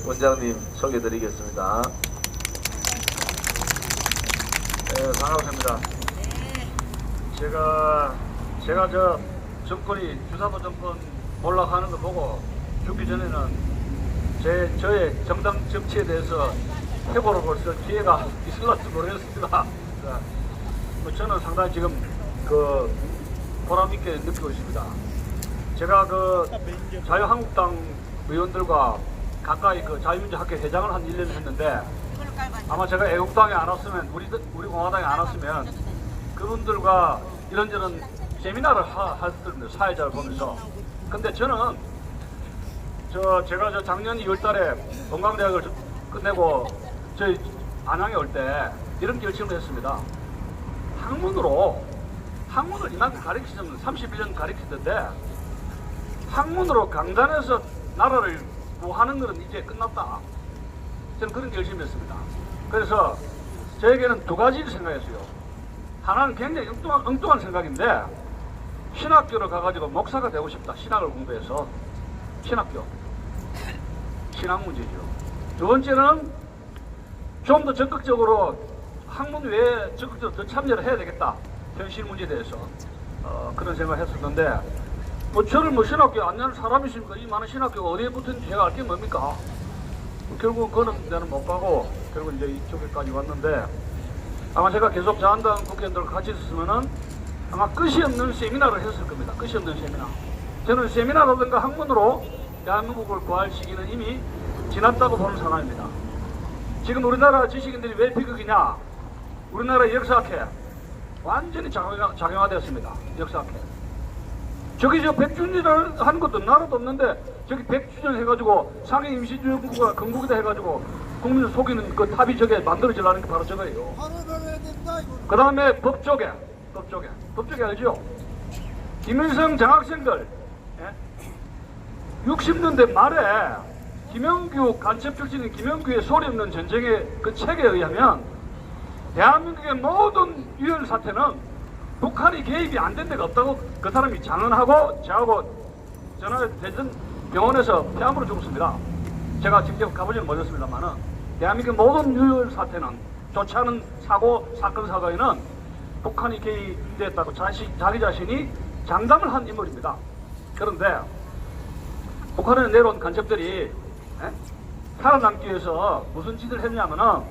원장님 소개드리겠습니다. 네, 반갑습니다. 제가 저 정권이 주사부 정권 올라가는 거 보고 죽기 전에는 저의 정당 정치에 대해서 해보러 벌써 기회가 있을지 모르겠습니다. 저는 상당히 지금 보람 있게 느끼고 있습니다. 제가 자유한국당 의원들과 가까이 자유민주학회 회장을 한 1년 했는데, 아마 제가 애국당에 안 왔으면, 우리 공화당에 안 왔으면 그분들과 이런저런 세미나를 했을 겁니다. 사회자를 보면서. 근데 저는 제가 작년 2월달에 건강대학을 끝내고 저희 안양에 올 때 이런 결심을 했습니다. 학문을 이만큼 가르치면 31년 가르치던데, 학문으로 강단에서 나라를 구하는 것은 이제 끝났다. 저는 그런 결심을 했습니다. 그래서 저에게는 두 가지를 생각했어요. 하나는 굉장히 엉뚱한 생각인데, 신학교로 가가지고 목사가 되고 싶다. 신학을 공부해서. 신학교. 신학 문제죠. 두 번째는 좀 더 적극적으로 학문 외에 적극적으로 더 참여를 해야 되겠다. 현실 문제에 대해서. 그런 생각을 했었는데, 저를 신학교 안 내는 사람이 있습니까? 이 많은 신학교가 어디에 붙었는지 제가 알 게 뭡니까? 결국 그거는 나는 못 가고, 결국 이제 이쪽에까지 왔는데, 아마 제가 계속 자한당 국회의원들과 같이 있었으면은 아마 끝이 없는 세미나를 했을 겁니다. 끝이 없는 세미나. 저는 세미나라든가 학문으로 대한민국을 구할 시기는 이미 지났다고 보는 사람입니다. 지금 우리나라 지식인들이 왜 비극이냐? 우리나라 역사학회 완전히 작용화되었습니다. 역사학회. 저기 백주년을 하는 것도 나라도 없는데, 저기 백주년 해가지고 상해 임시정부가 건국이다 해가지고 국민을 속이는 그 탑이 저게 만들어지려는 게 바로 저거예요. 그 다음에 법조계 알죠? 김일성 장학생들 60년대 말에 김영규 간첩 출신인 김영규의 소리 없는 전쟁의 그 책에 의하면 대한민국의 모든 유혈 사태는 북한이 개입이 안 된 데가 없다고 그 사람이 장언하고, 저하고 대전 병원에서 폐암으로 죽었습니다. 제가 직접 가보지는 못했습니다만은, 대한민국의 모든 유혈 사태는, 좋지 않은 사건 사고에는 북한이 개입됐다고 자기 자신이 장담을 한 인물입니다. 그런데 북한에 내려온 간첩들이 살아남기 위해서 무슨 짓을 했냐면은,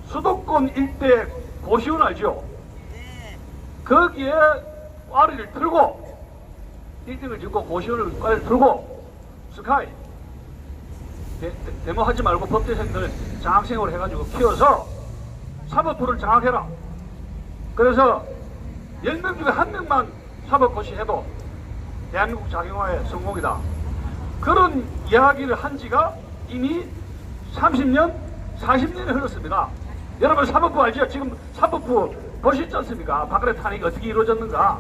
수도권 일대 고시원 알죠? 거기에 꽈리를 틀고, 빌딩을 짓고 고시원을 꽈리를 틀고, 스카이 데모하지 말고 법대생들 장학생으로 해가지고 키워서 사법부를 장악해라. 그래서 10명 중에 1명만 사법고시 해도 대한민국 자경화의 성공이다. 그런 이야기를 한 지가 이미 30년, 40년이 흘렀습니다. 여러분 사법부 알죠? 지금 사법부 보시지 않습니까? 박근혜 탄핵이 어떻게 이루어졌는가?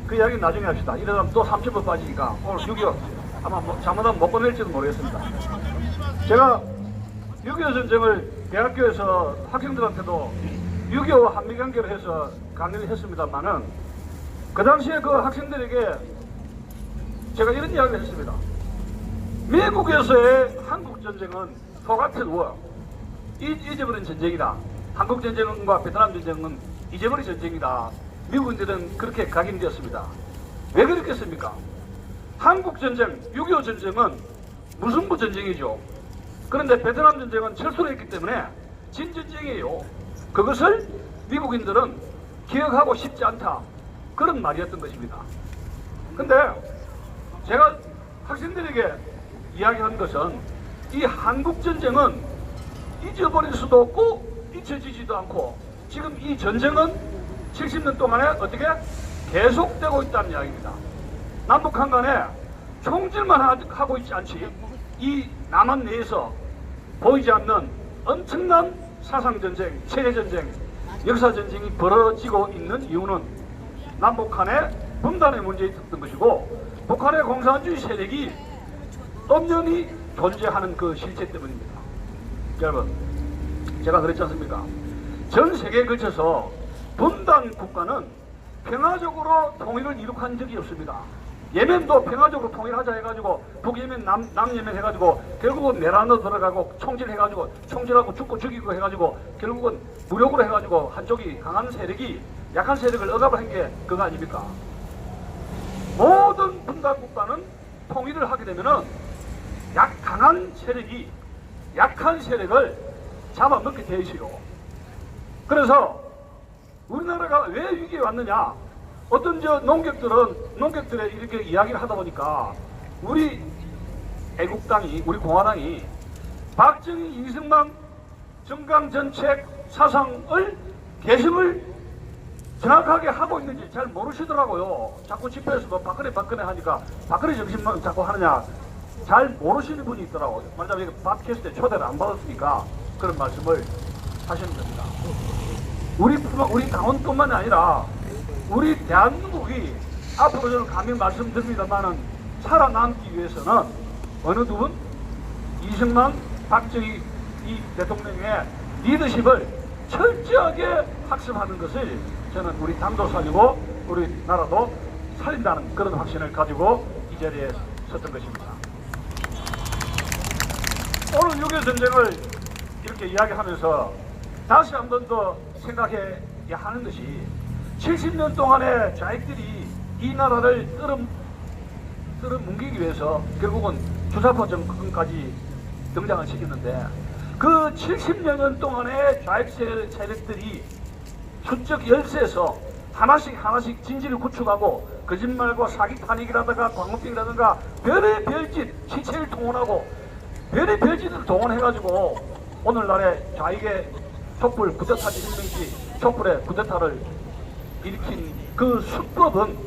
그 이야기는 나중에 합시다. 이러다면 또 30분 빠지니까 오늘 6.25 아마 잘못하면 못 보낼지도 모르겠습니다. 제가 6.25 전쟁을 대학교에서 학생들한테도 6.25 한미관계로 해서 강의를 했습니다만은, 그 당시에 그 학생들에게 제가 이런 이야기를 했습니다. 미국에서의 한국전쟁은 forgotten war, 잊어버린 전쟁이다. 한국전쟁과 베트남 전쟁은 잊어버린 전쟁이다. 미국인들은 그렇게 각인되었습니다. 왜 그렇겠습니까? 한국전쟁, 6.25 전쟁은 무승부 전쟁이죠. 그런데 베트남 전쟁은 철수를 했기 때문에 진전쟁이에요. 그것을 미국인들은 기억하고 싶지 않다. 그런 말이었던 것입니다. 근데 제가 학생들에게 이야기한 것은, 이 한국전쟁은 잊어버릴 수도 없고 잊혀지지도 않고, 지금 이 전쟁은 70년 동안에 어떻게 계속되고 있다는 이야기입니다. 남북한 간에 총질만 하고 있지 않지, 이 남한 내에서 보이지 않는 엄청난 사상전쟁, 체제전쟁, 역사전쟁이 벌어지고 있는 이유는 남북한의 분단의 문제에 있었던 것이고, 북한의 공산주의 세력이 엄연히 존재하는 그 실체 때문입니다. 여러분, 제가 그랬지 않습니까? 전 세계에 걸쳐서 분단 국가는 평화적으로 통일을 이룩한 적이 없습니다. 예멘도 평화적으로 통일하자 해가지고 북예멘 남예멘 해가지고 결국은 내란으로 들어가고 총질해가지고 총질하고 죽고 죽이고 해가지고 결국은 무력으로 해가지고 한쪽이 강한 세력이 약한 세력을 억압을 한 게 그거 아닙니까? 모든 분단국가는 통일을 하게 되면은 강한 세력이 약한 세력을 잡아먹게 돼 있어요. 그래서 우리나라가 왜 위기에 왔느냐? 어떤 농객들에 이렇게 이야기를 하다 보니까 우리 애국당이, 우리 공화당이 박정희, 이승만 정강정책 사상을 개심을 정확하게 하고 있는지 잘 모르시더라고요. 자꾸 집회에서 뭐 박근혜 하니까 박근혜 정신만 자꾸 하느냐, 잘 모르시는 분이 있더라고요. 말하자면 팟캐스트에 초대를 안 받았으니까 그런 말씀을 하시는 겁니다. 우리 강원뿐만 아니라 우리 대한민국이 앞으로 저는 감히 말씀드립니다만은 살아남기 위해서는 어느 두 분? 이승만, 박정희 이 대통령의 리더십을 철저하게 학습하는 것을 저는 우리 당도 살리고 우리나라도 살린다는 그런 확신을 가지고 이 자리에 섰던 것입니다. 오늘 6.25 전쟁을 이렇게 이야기하면서 다시 한 번 더 생각해야 하는 것이 70년 동안에 좌익들이 이 나라를 끌어뭉기기 위해서 결국은 주사파 정권까지 등장을 시켰는데 그 70년 동안의 좌익 세력들이 수적 열세에서 하나씩 진실을 구축하고 거짓말과 사기 탄핵이라든가 광우병이라든가 별의 별짓 시체를 동원하고 별의 별짓을 동원해가지고 오늘날의 좌익의 촛불 쿠데타지 혁명지 촛불의 쿠데타를 일으킨 그 수법은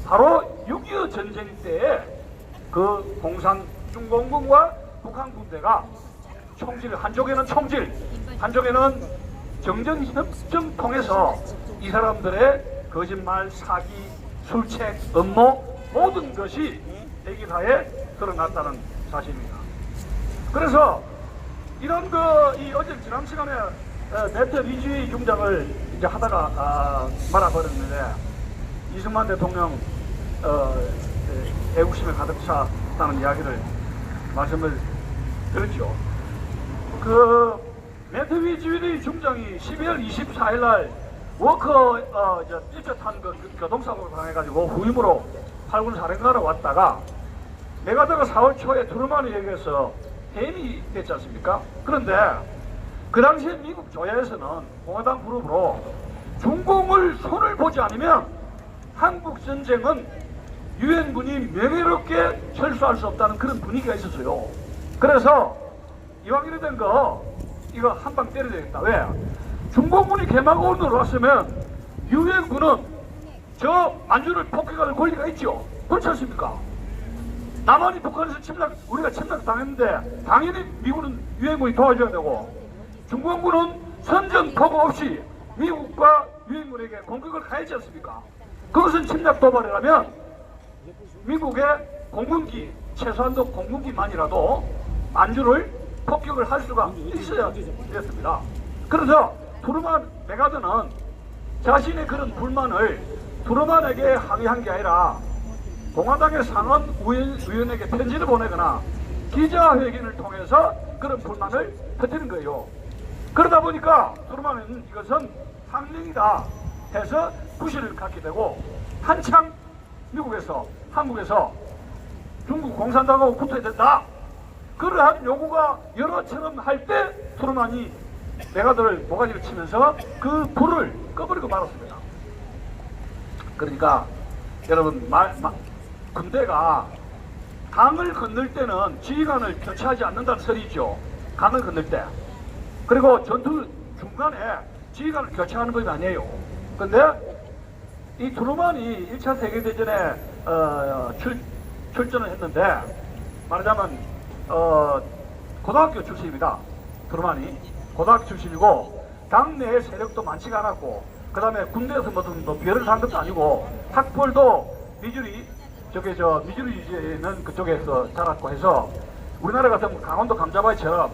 바로 6.25 전쟁 때에 그 공산 중공군과 북한 군대가 한쪽에는 총질, 한쪽에는 정전협정 통해서 이 사람들의 거짓말, 사기, 술책, 음모 모든 것이 대기사에 드러났다는 사실입니다. 그래서 이런 이 어제 지난 시간에 네트 위주의 중장을 이제 하다가 말아버렸는데 이승만 대통령 애국심에 가득 찼다는 이야기를 말씀을 드렸죠. 그 네트 위주의 중장이 12월 24일 날 워커 입set한 그 교통사고를 당해가지고 후임으로 8군 사령관으로 왔다가 메가더가 4월 초에 트루만에 의해서 해임이 됐지 않습니까? 그런데 그 당시에 미국 조야에서는 공화당 그룹으로 중공을 손을 보지 않으면 한국 전쟁은 유엔군이 명예롭게 철수할 수 없다는 그런 분위기가 있었어요. 그래서 이왕 이래 된 거 이거 한 방 때려야 되겠다. 왜? 중공군이 개마고원으로 왔으면 유엔군은 저 만주를 폭격할 권리가 있죠. 그렇지 않습니까? 남한이 북한에서 우리가 침략 당했는데 당연히 미국은 유엔군이 도와줘야 되고 중공군은 선전포고 없이 미국과 유엔군에게 공격을 가했지 않습니까? 그것은 침략 도발이라면 미국의 공군기, 최소한도 공군기만이라도 만주를 폭격을 할 수가 있어야 됐습니다. 그래서 트루만 메가더는 자신의 그런 불만을 트루만에게 항의한 게 아니라 공화당의 상원 의원에게 편지를 보내거나 기자회견을 통해서 그런 불만을 터뜨린 거예요. 그러다 보니까 트루만은 이것은 항명이다 해서 부실을 갖게 되고 한창 한국에서 중국 공산당하고 붙어야 된다. 그러한 요구가 여러처럼 할 때 트루만이 메가더를 모가지를 치면서 그 불을 꺼버리고 말았습니다. 그러니까 여러분 군대가 강을 건널 때는 지휘관을 교체하지 않는다는 소리죠. 강을 건널 때. 그리고 전투 중간에 지휘관을 교체하는 법이 아니에요. 근데 이 트루만이 1차 세계대전에 출전을 했는데 말하자면 고등학교 출신입니다. 트루만이 고등학교 출신이고 당내에 세력도 많지가 않았고 그 다음에 군대에서 뭐 별을 산 것도 아니고 학벌도 미주리는 그쪽에서 자랐고 해서 우리나라 같은 강원도 감자바위처럼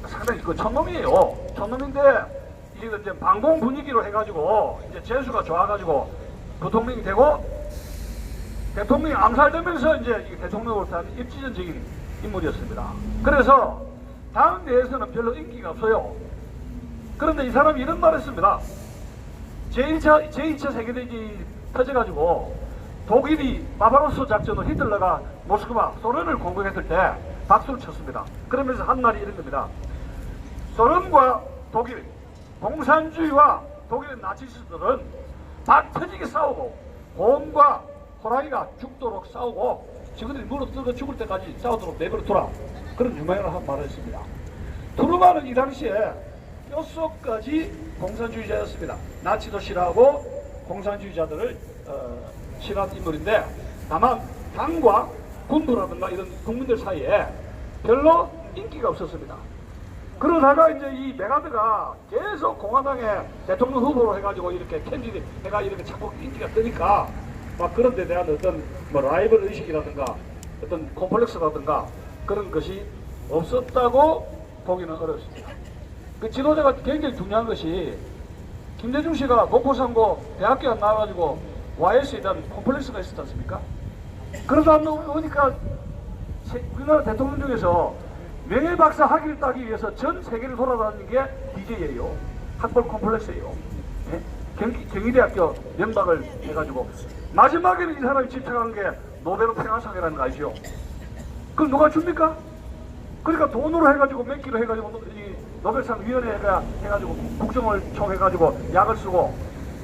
상당히 그 촌놈이에요. 촌놈인데 이제 반공 분위기로 해가지고 이제 재수가 좋아가지고 부통령이 되고 대통령이 암살되면서 이제 이 대통령으로 한 입지전적인 인물이었습니다. 그래서 당 내에서는 별로 인기가 없어요. 그런데 이 사람이 이런 말을 했습니다. 제2차 세계대전이 터져가지고 독일이 바바로스 작전으로 히틀러가 모스크바, 소련을 공격했을 때 박수를 쳤습니다. 그러면서 한 말이 이런 겁니다. 소련과 독일, 공산주의와 독일의 나치스트들은 박 터지게 싸우고 곰과 호랑이가 죽도록 싸우고 지금들이 물어뜯어 죽을 때까지 싸우도록 내버려둬라. 그런 유명한 말을 했습니다. 트루만은 이 당시에 뼛속까지 공산주의자였습니다. 나치도 싫어하고 공산주의자들을 싫어하는 인물인데 다만 당과 군부라든가 이런 국민들 사이에 별로 인기가 없었습니다. 그러다가 이제 이 메가드가 계속 공화당의 대통령 후보로 해가지고 이렇게 캔디데이트 해가 이렇게 자꾸 인기가 뜨니까 막 그런 데 대한 어떤 뭐 라이벌 의식이라든가 어떤 콤플렉스라든가 그런 것이 없었다고 보기는 어렵습니다. 그 지도자가 굉장히 중요한 것이 김대중 씨가 목포상고 대학교 안 나와가지고 YS에 대한 콤플렉스가 있었지 않습니까? 그러다 보니까 우리나라 대통령 중에서 명예박사 학위를 따기 위해서 전 세계를 돌아다니는 게 DJ예요. 학벌 콤플렉스예요. 네? 경희대학교 명박을 해가지고 마지막에는 이 사람이 집착한 게 노벨 평화상이라는 거 아시죠? 그걸 누가 줍니까? 그러니까 돈으로 해가지고 몇 키로 해가지고 이 노벨상 위원회가 해가지고 국정을 총해가지고 약을 쓰고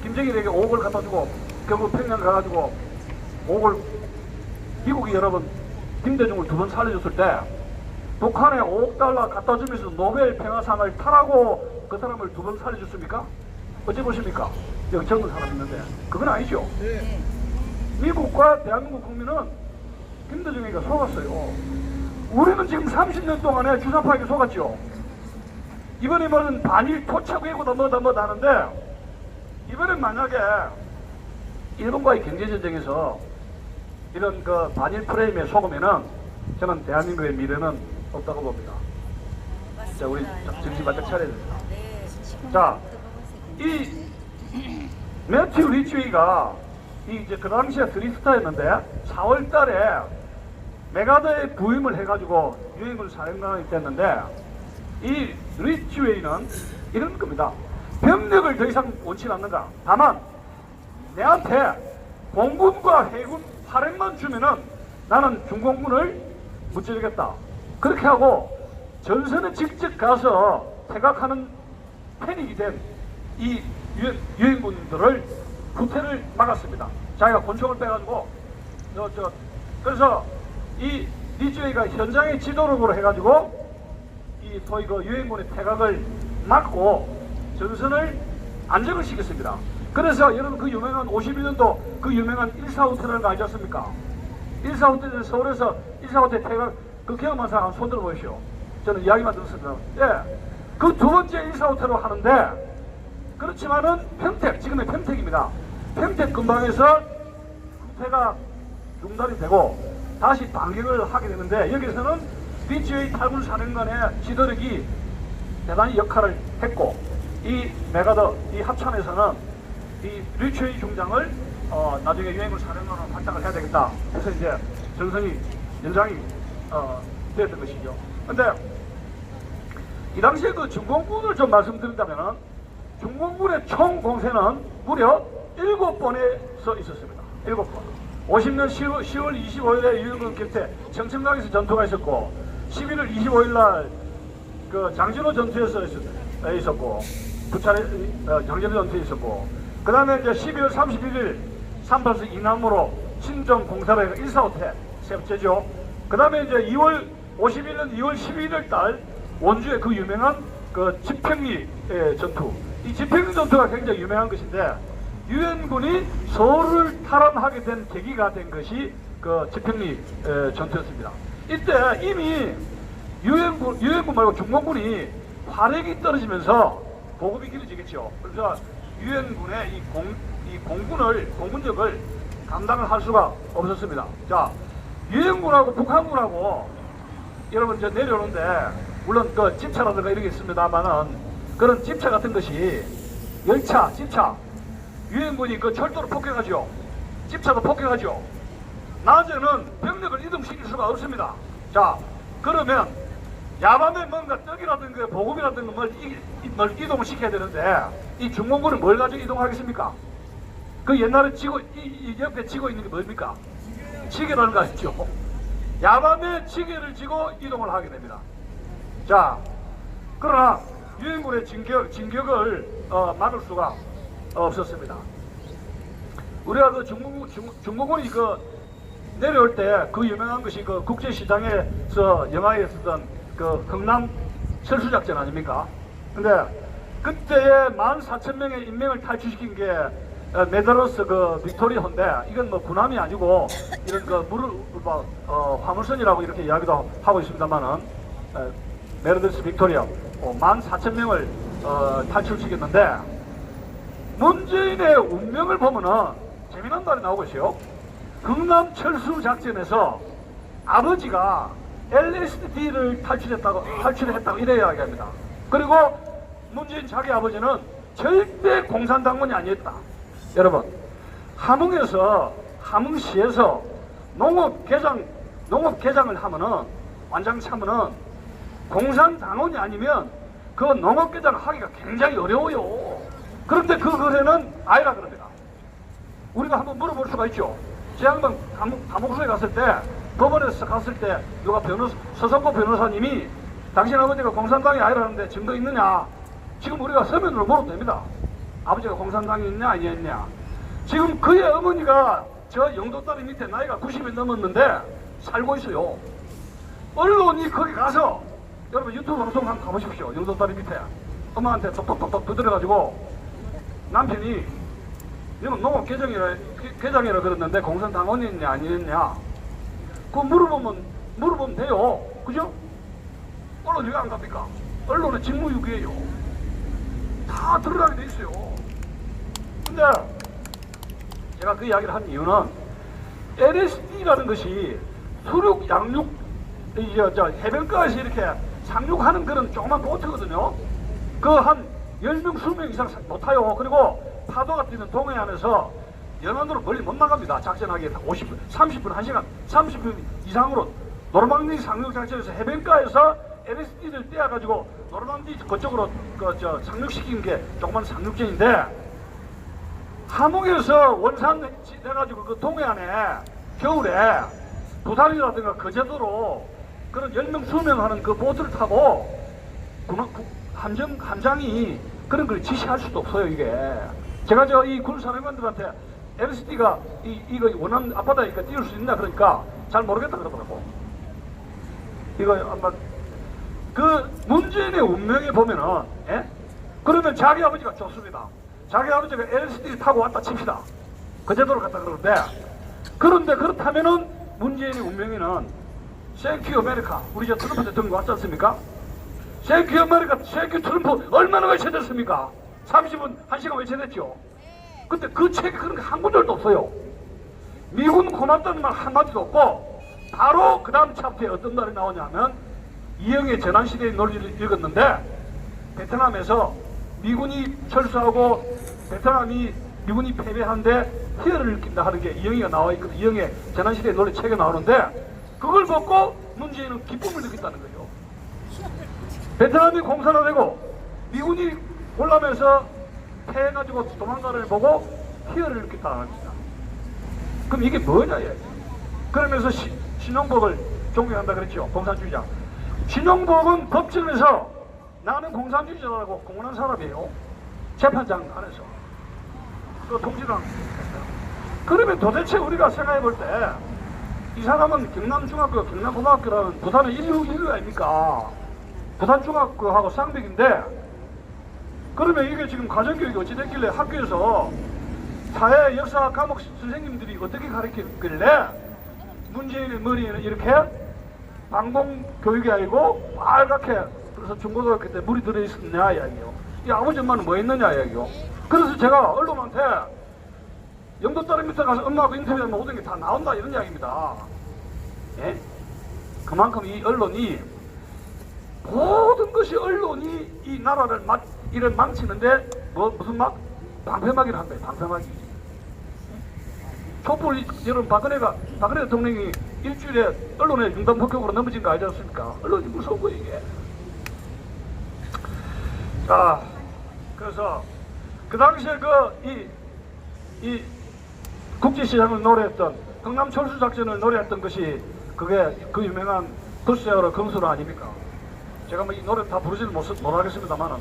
김정일에게 5억을 갖다 주고 결국 평양 가가지고 5억을 미국이 여러분 김대중을 2번 살려줬을 때 북한에 5억 달러 갖다 주면서 노벨 평화상을 타라고 그 사람을 2번 살려줬습니까? 어찌 보십니까? 여기 젊은 사람 있는데 그건 아니죠. 네. 미국과 대한민국 국민은 김대중이가 속았어요. 우리는 지금 30년 동안에 주사파에게 속았죠. 이번에 뭐는 반일 토착 외고다 뭐다 하는데 이번엔 만약에 일본과의 경제전쟁에서 이런 그 반일 프레임에 속으면은 저는 대한민국의 미래는 없다고 봅니다. 자, 우리 정신 바짝 차려야 됩니다. 자, 이 매튜 리치웨이가 이제 그 당시에 드리프터였는데 4월 달에 메가더에 부임을 해가지고 유엔군 사령관이 됐는데 이 리치웨이는 이런 겁니다. 병력을 더 이상 원치 않는가. 다만 내한테 공군과 해군 활액만 주면은 나는 중공군을 무찌르겠다. 그렇게 하고 전선에 직접 가서 퇴각하는 패닉이 된 이 유엔군들을 후퇴를 막았습니다. 자기가 권총을 빼가지고 그래서 이 리치웨이가 현장의 지도력으로 해가지고 이 소위 그 유엔군의 퇴각을 막고 전선을 안정을 시켰습니다. 그래서 여러분 그 유명한 51년도 그 유명한 145호텔을 알지 않습니까? 145호텔 서울에서 145호텔 퇴각 그 경험한 사람 한번 손 들어 보십시오. 저는 이야기만 들었습니다. 예, 그 두 번째 145호텔로 하는데 그렇지만은 평택, 지금의 평택입니다. 평택 근방에서 후퇴가 중단이 되고 다시 반격을 하게 되는데 여기서는 리치웨이 탈군 사령관의 지도력이 대단히 역할을 했고 이 메가더 이 합참에서는 이 리치웨이 중장을 나중에 유엔군 사령관으로 발탁을 해야 되겠다 해서 이제 전선이 연장이 되었던 것이죠. 근데 이 당시에 그 중공군을 좀 말씀드린다면은 중공군의 총 공세는 무려 7번에 있었습니다. 7번. 50년 10월 25일에 유엔군 곁에 청천강에서 전투가 있었고 11월 25일 날 그 장진호 전투에서 있었고 부천에 장진호 전투에 있었고 그 다음에 이제 12월 31일 38수 이남으로 친정 공사를 145태 세 번째죠. 그 다음에 이제 2월 51년 2월 12일 달 원주의 그 유명한 그 집행리 전투. 이 집행리 전투가 굉장히 유명한 것인데 유엔군이 서울을 탈환하게 된 계기가 된 것이 그 집행리 전투였습니다. 이때 이미 유엔군 말고 중공군이 화력이 떨어지면서 보급이 길어지겠죠. 그래서 유엔군의 이 공군력을 감당을 할 수가 없었습니다. 자, 유엔군하고 북한군하고 여러분 이제 내려오는데 물론 그 집차라든가 이런 게 있습니다만은 그런 집차 같은 것이 열차, 집차 유엔군이 그 철도를 폭격하죠. 집차도 폭격하죠. 낮에는 병력을 이동시킬 수가 없습니다. 자, 그러면 야밤에 뭔가 떡이라든가 보급이라든가 뭘 이동을 시켜야 되는데 이 중공군은 뭘 가지고 이동하겠습니까? 그 옛날에 이 옆에 지고 있는 게 뭡니까? 지게라는 거 아시죠? 야밤에 지게를 지고 이동을 하게 됩니다. 자, 그러나 유엔군의 진격을 막을 수가 없었습니다. 우리가 그 중공군이 그 내려올 때 그 유명한 것이 그 국제시장에서 영화에 쓰던 그 흥남 철수작전 아닙니까? 근데 그때에 14,000명의 인명을 탈출시킨 게 메드로스 그 빅토리아인데 이건 뭐 군함이 아니고 이런 그 화물선이라고 이렇게 이야기도 하고 있습니다만은 메드로스 빅토리아 14,000명을 탈출시켰는데 문재인의 운명을 보면은 재미난 말이 나오고 있어요. 흥남 철수 작전에서 아버지가 LSD를 탈출했다고 이래 이야기합니다. 그리고 문재인 자기 아버지는 절대 공산당원이 아니었다. 여러분, 함흥시에서 농업개장을 하면은 완장치 하면은 공산당원이 아니면 그 농업개장을 하기가 굉장히 어려워요. 그런데 그 거래는 아니라 그럽니다. 우리가 한번 물어볼 수가 있죠. 제 양반 감옥소에 갔을 때, 법원에서 갔을 때 누가 서성고 변호사님이 당신 아버지가 공산당이 아니라는데 증거 있느냐? 지금 우리가 서면으로 물어도 됩니다. 아버지가 공산당이 있냐 아니었냐? 지금 그의 어머니가 저 영도다리 밑에 나이가 90이 넘었는데 살고 있어요. 언론이 거기 가서 여러분 유튜브 방송 한번 가보십시오. 영도다리 밑에 엄마한테 톡톡톡톡 두드려가지고 남편이 이건 농업 개장이라 그랬는데 공산당원이 있냐 아니었냐? 그거 물어보면 돼요. 그죠? 언론 왜 안 갑니까? 언론의 직무유기예요. 다 들어가게 돼 있어요. 근데 제가 그 이야기를 한 이유는 LSD라는 것이 수륙, 양륙, 해변가에서 이렇게 상륙하는 그런 조그만 보트거든요. 그 한 10명, 20명 이상 못 타요. 그리고 파도가 뛰는 동해안에서 연안으로 멀리 못 나갑니다. 작전하기에 50분, 30분, 1시간, 30분 이상으로 노르망디 상륙작전에서 해변가에서 LSD를 떼어가지고 노르망디 그쪽으로 상륙시킨 게 조그만 상륙전인데 함흥에서 원산 해가지고 그 동해안에 겨울에 부산이라든가 거제도로 그런 10명, 20명 하는 그 보트를 타고 함장이 그런 걸 지시할 수도 없어요, 이게. 제가 이 군사령관들한테 LSD가 이거 원한 앞바다에 띄울 수 있나 그러니까 잘 모르겠다 그러더라고. 이거 아마 그 문재인의 운명에 보면은 그러면 자기 아버지가 좋습니다. 자기 아버지가 LSD를 타고 왔다 칩시다. 거제도로 갔다 그러는데 그런데 그렇다면은 문재인의 운명에는 땡큐 아메리카 우리 저 트럼프 대통령 왔지 않습니까? 땡큐 아메리카 땡큐 트럼프 얼마나 외쳐댔습니까? 30분 1시간 외쳐댔죠. 근데 그 책에 그런 게 한 구절도 없어요. 미군 고맙다는 말 한마디도 없고 바로 그 다음 챕터에 어떤 말이 나오냐면 이영의 재난시대의 논리를 읽었는데 베트남에서 미군이 철수하고 미군이 패배한데 희열을 느낀다 하는 게 이영이가 나와 있거든. 이영의 재난시대의 논리 책에 나오는데 그걸 보고 문재인은 기쁨을 느꼈다는 거예요. 베트남이 공산화되고 미군이 올라면서 패해가지고 도망가를 보고 희열을 느꼈다는 겁니다. 그럼 이게 뭐냐 얘. 그러면서 신용복을 존경한다 그랬죠. 공산주의자. 신용복은 법정에서 나는 공산주의자라고 공언한 사람이에요. 재판장 안에서. 그 통지랑. 그러면 도대체 우리가 생각해 볼 때 이 사람은 경남중학교, 경남고등학교라는 부산의 인류 아닙니까? 부산중학교하고 쌍벽인데 그러면 이게 지금 가정교육이 어찌 됐길래 학교에서 사회 역사 과목 선생님들이 어떻게 가르쳤길래 문재인의 머리에는 이렇게 방공교육이 아니고 빨갛게 그래서 중고등학교 때 물이 들어있었냐 이야기요. 이 아버지 엄마는 뭐 했느냐 이야기요. 그래서 제가 언론한테 영도다리 밑에 가서 엄마하고 인터뷰하면 모든 게 다 나온다 이런 이야기입니다. 예? 그만큼 이 언론이 모든 것이 언론이 이 나라를 이런 망치는데 무슨 방패막이를 한다. 방패막이. 촛불 여러분 박근혜 대통령이 일주일에 언론에 융단 폭격으로 넘어진 거 알지 않습니까? 언론이 무서운 거 이게. 자, 그래서 그 당시에 이 국제시장을 노래했던 흥남 철수 작전을 노래했던 것이 그게 그 유명한 굿세어러 금수로 아닙니까? 제가 뭐 이 노래 다 부르지는 못하겠습니다만은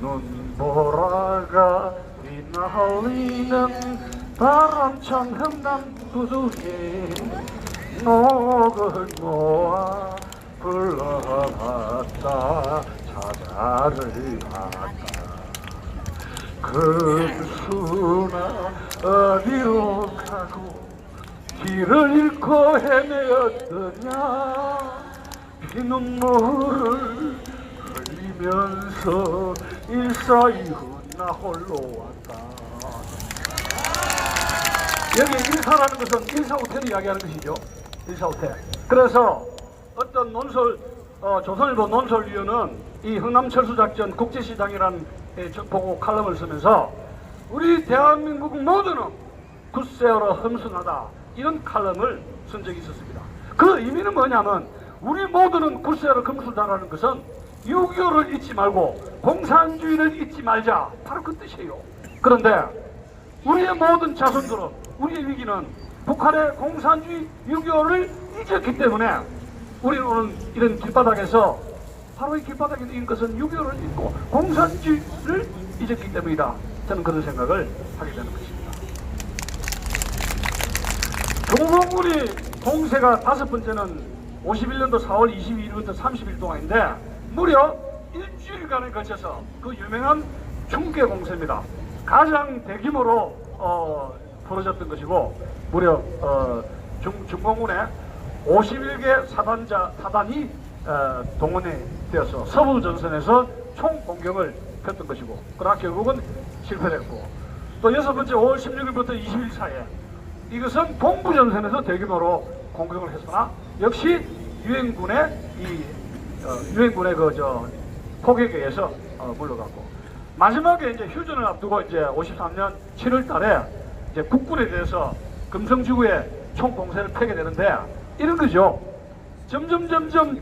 눈보라가 휘날리는 바람찬 흥남 구두에 녹을 모아 불러봤다 찾아를 봤다 금수나 어디로 가고 길을 잃고 헤매었더냐 피눈물을 흘리면서 일사이후 나 홀로 왔다. 여기 일사라는 것은 일사후퇴를 이야기하는 것이죠. 일사후퇴. 그래서 어떤 조선일보 논설위원은 이 흥남철수작전 국제시장이라는 보고 칼럼을 쓰면서 우리 대한민국 모두는 굿세어러 험순하다 이런 칼럼을 쓴 적이 있었습니다. 그 의미는 뭐냐면 우리 모두는 굿세어러 험순하다는 것은 6.25를 잊지 말고 공산주의를 잊지 말자 바로 그 뜻이에요. 그런데 우리의 모든 자손들은 우리의 위기는 북한의 공산주의 6.25를 잊었기 때문에 우리는 오늘 이런 길바닥에서 바로 이 길바닥에 있는 것은 6.25를 잊고 공산주의를 잊었기 때문이다. 저는 그런 생각을 하게 되는 것입니다. 조국군이 공세가 5번째는 51년도 4월 22일부터 30일 동안인데 무려 일주일간에 걸쳐서 그 유명한 충계 공세입니다. 가장 대규모로 벌어졌던 것이고 무려 중공군의 51개 사단이 동원이 되어서 서부전선에서 총공격을 폈던 것이고 그러나 결국은 실패했고 또 6번째 5월 16일부터 20일 사이에 이것은 동부전선에서 대규모로 공격을 했으나 역시 유엔군의 포격에 의해서 물러갔고 마지막에 이제 휴전을 앞두고 이제 53년 7월 달에 이제 국군에 대해서 금성지구에 총공세를 펴게 되는데 이런 거죠. 점점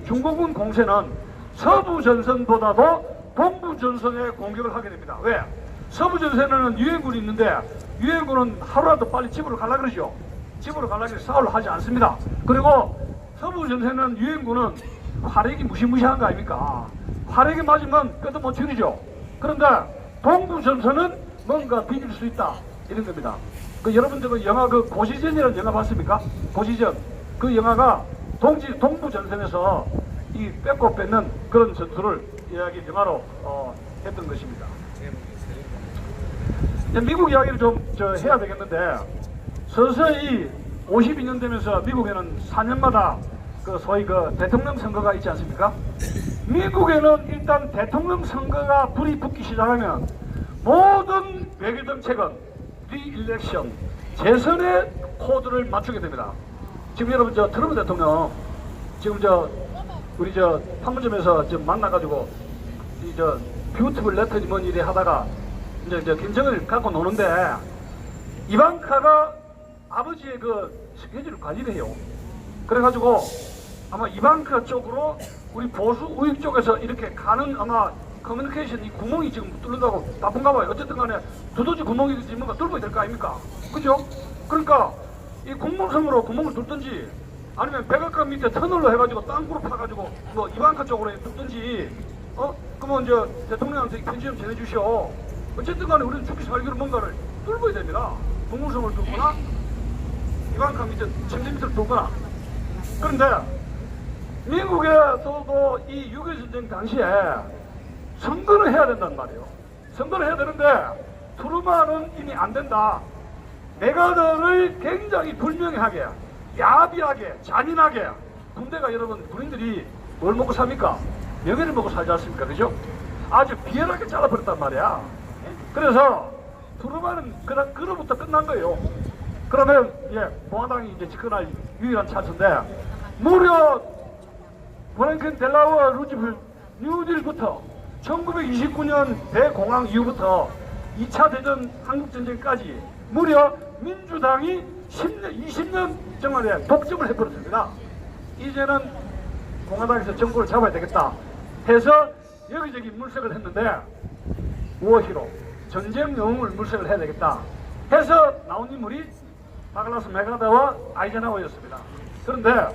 중공군 공세는 서부전선보다도 동부전선에 공격을 하게 됩니다. 왜? 서부전선에는 유엔군이 있는데 유엔군은 하루라도 빨리 집으로 가려고 그러죠. 집으로 가려고 해서 싸우려 하지 않습니다. 그리고 서부전선에는 유엔군은 화력이 무시무시한 거 아닙니까? 화력이 맞으면 뼈도 못 치르죠. 그런데 동부전선은 뭔가 비길 수 있다 이런 겁니다. 여러분들 그 영화 그 고시전이라는 영화 봤습니까? 고시전. 그 영화가 동부전선에서 이 뺏고 뺏는 그런 전투를 영화로 했던 것입니다. 미국 이야기를 좀 해야 되겠는데 서서히 52년 되면서 미국에는 4년마다 그 소위 그 대통령 선거가 있지 않습니까? 미국에는 일단 대통령 선거가 불이 붙기 시작하면 모든 외교 정책은 리일렉션 재선의 코드를 맞추게 됩니다. 지금 여러분 트럼프 대통령 지금 우리 판문점에서 만나가지고 뷰티풀 레터니 뭔 일이 하다가 이제 김정을 갖고 노는데 이방카가 아버지의 그 스케줄을 관리를 해요. 그래가지고 아마 이방카 쪽으로 우리 보수 우익 쪽에서 이렇게 가는 아마 커뮤니케이션 이 구멍이 지금 뚫는다고 바쁜가 봐요. 어쨌든 간에 두더지 구멍이든지 뭔가 뚫어야 될 거 아닙니까? 그죠? 그러니까 이 공무섬으로 구멍을 뚫든지 아니면 백악관 밑에 터널로 해가지고 땅굴을 파가지고 뭐 이방카 쪽으로 뚫든지 그러면 이제 대통령한테 편지 좀 전해주시오. 어쨌든 간에 우리는 죽기 살기로 뭔가를 뚫어야 됩니다. 공무섬을 뚫거나 이방카 밑에 침대 밑을 뚫거나. 그런데 미국에서도 이 6.25 전쟁 당시에 선거를 해야 된단 말이에요. 선거를 해야 되는데 트루만은 이미 안 된다. 메가더를 굉장히 불명예하게, 야비하게, 잔인하게 군대가 여러분 군인들이 뭘 먹고 삽니까? 명예를 먹고 살지 않습니까? 그죠? 아주 비열하게 잘라버렸단 말이야. 그래서 트루만은 그로부터 끝난 거예요. 그러면 공화당이 이제 집권할 유일한 찬스인데 무려 프랭클린 델라웨어 루즈벨트 뉴딜부터 1929년 대공황 이후부터 2차 대전 한국전쟁까지 무려 민주당이 10년, 20년 정말에 독점을 해버렸습니다. 이제는 공화당에서 정부를 잡아야 되겠다 해서 여기저기 물색을 했는데 무엇이로 전쟁 영웅을 물색을 해야 되겠다 해서 나온 인물이 다글라스 맥아더와 아이젠하워였습니다. 그런데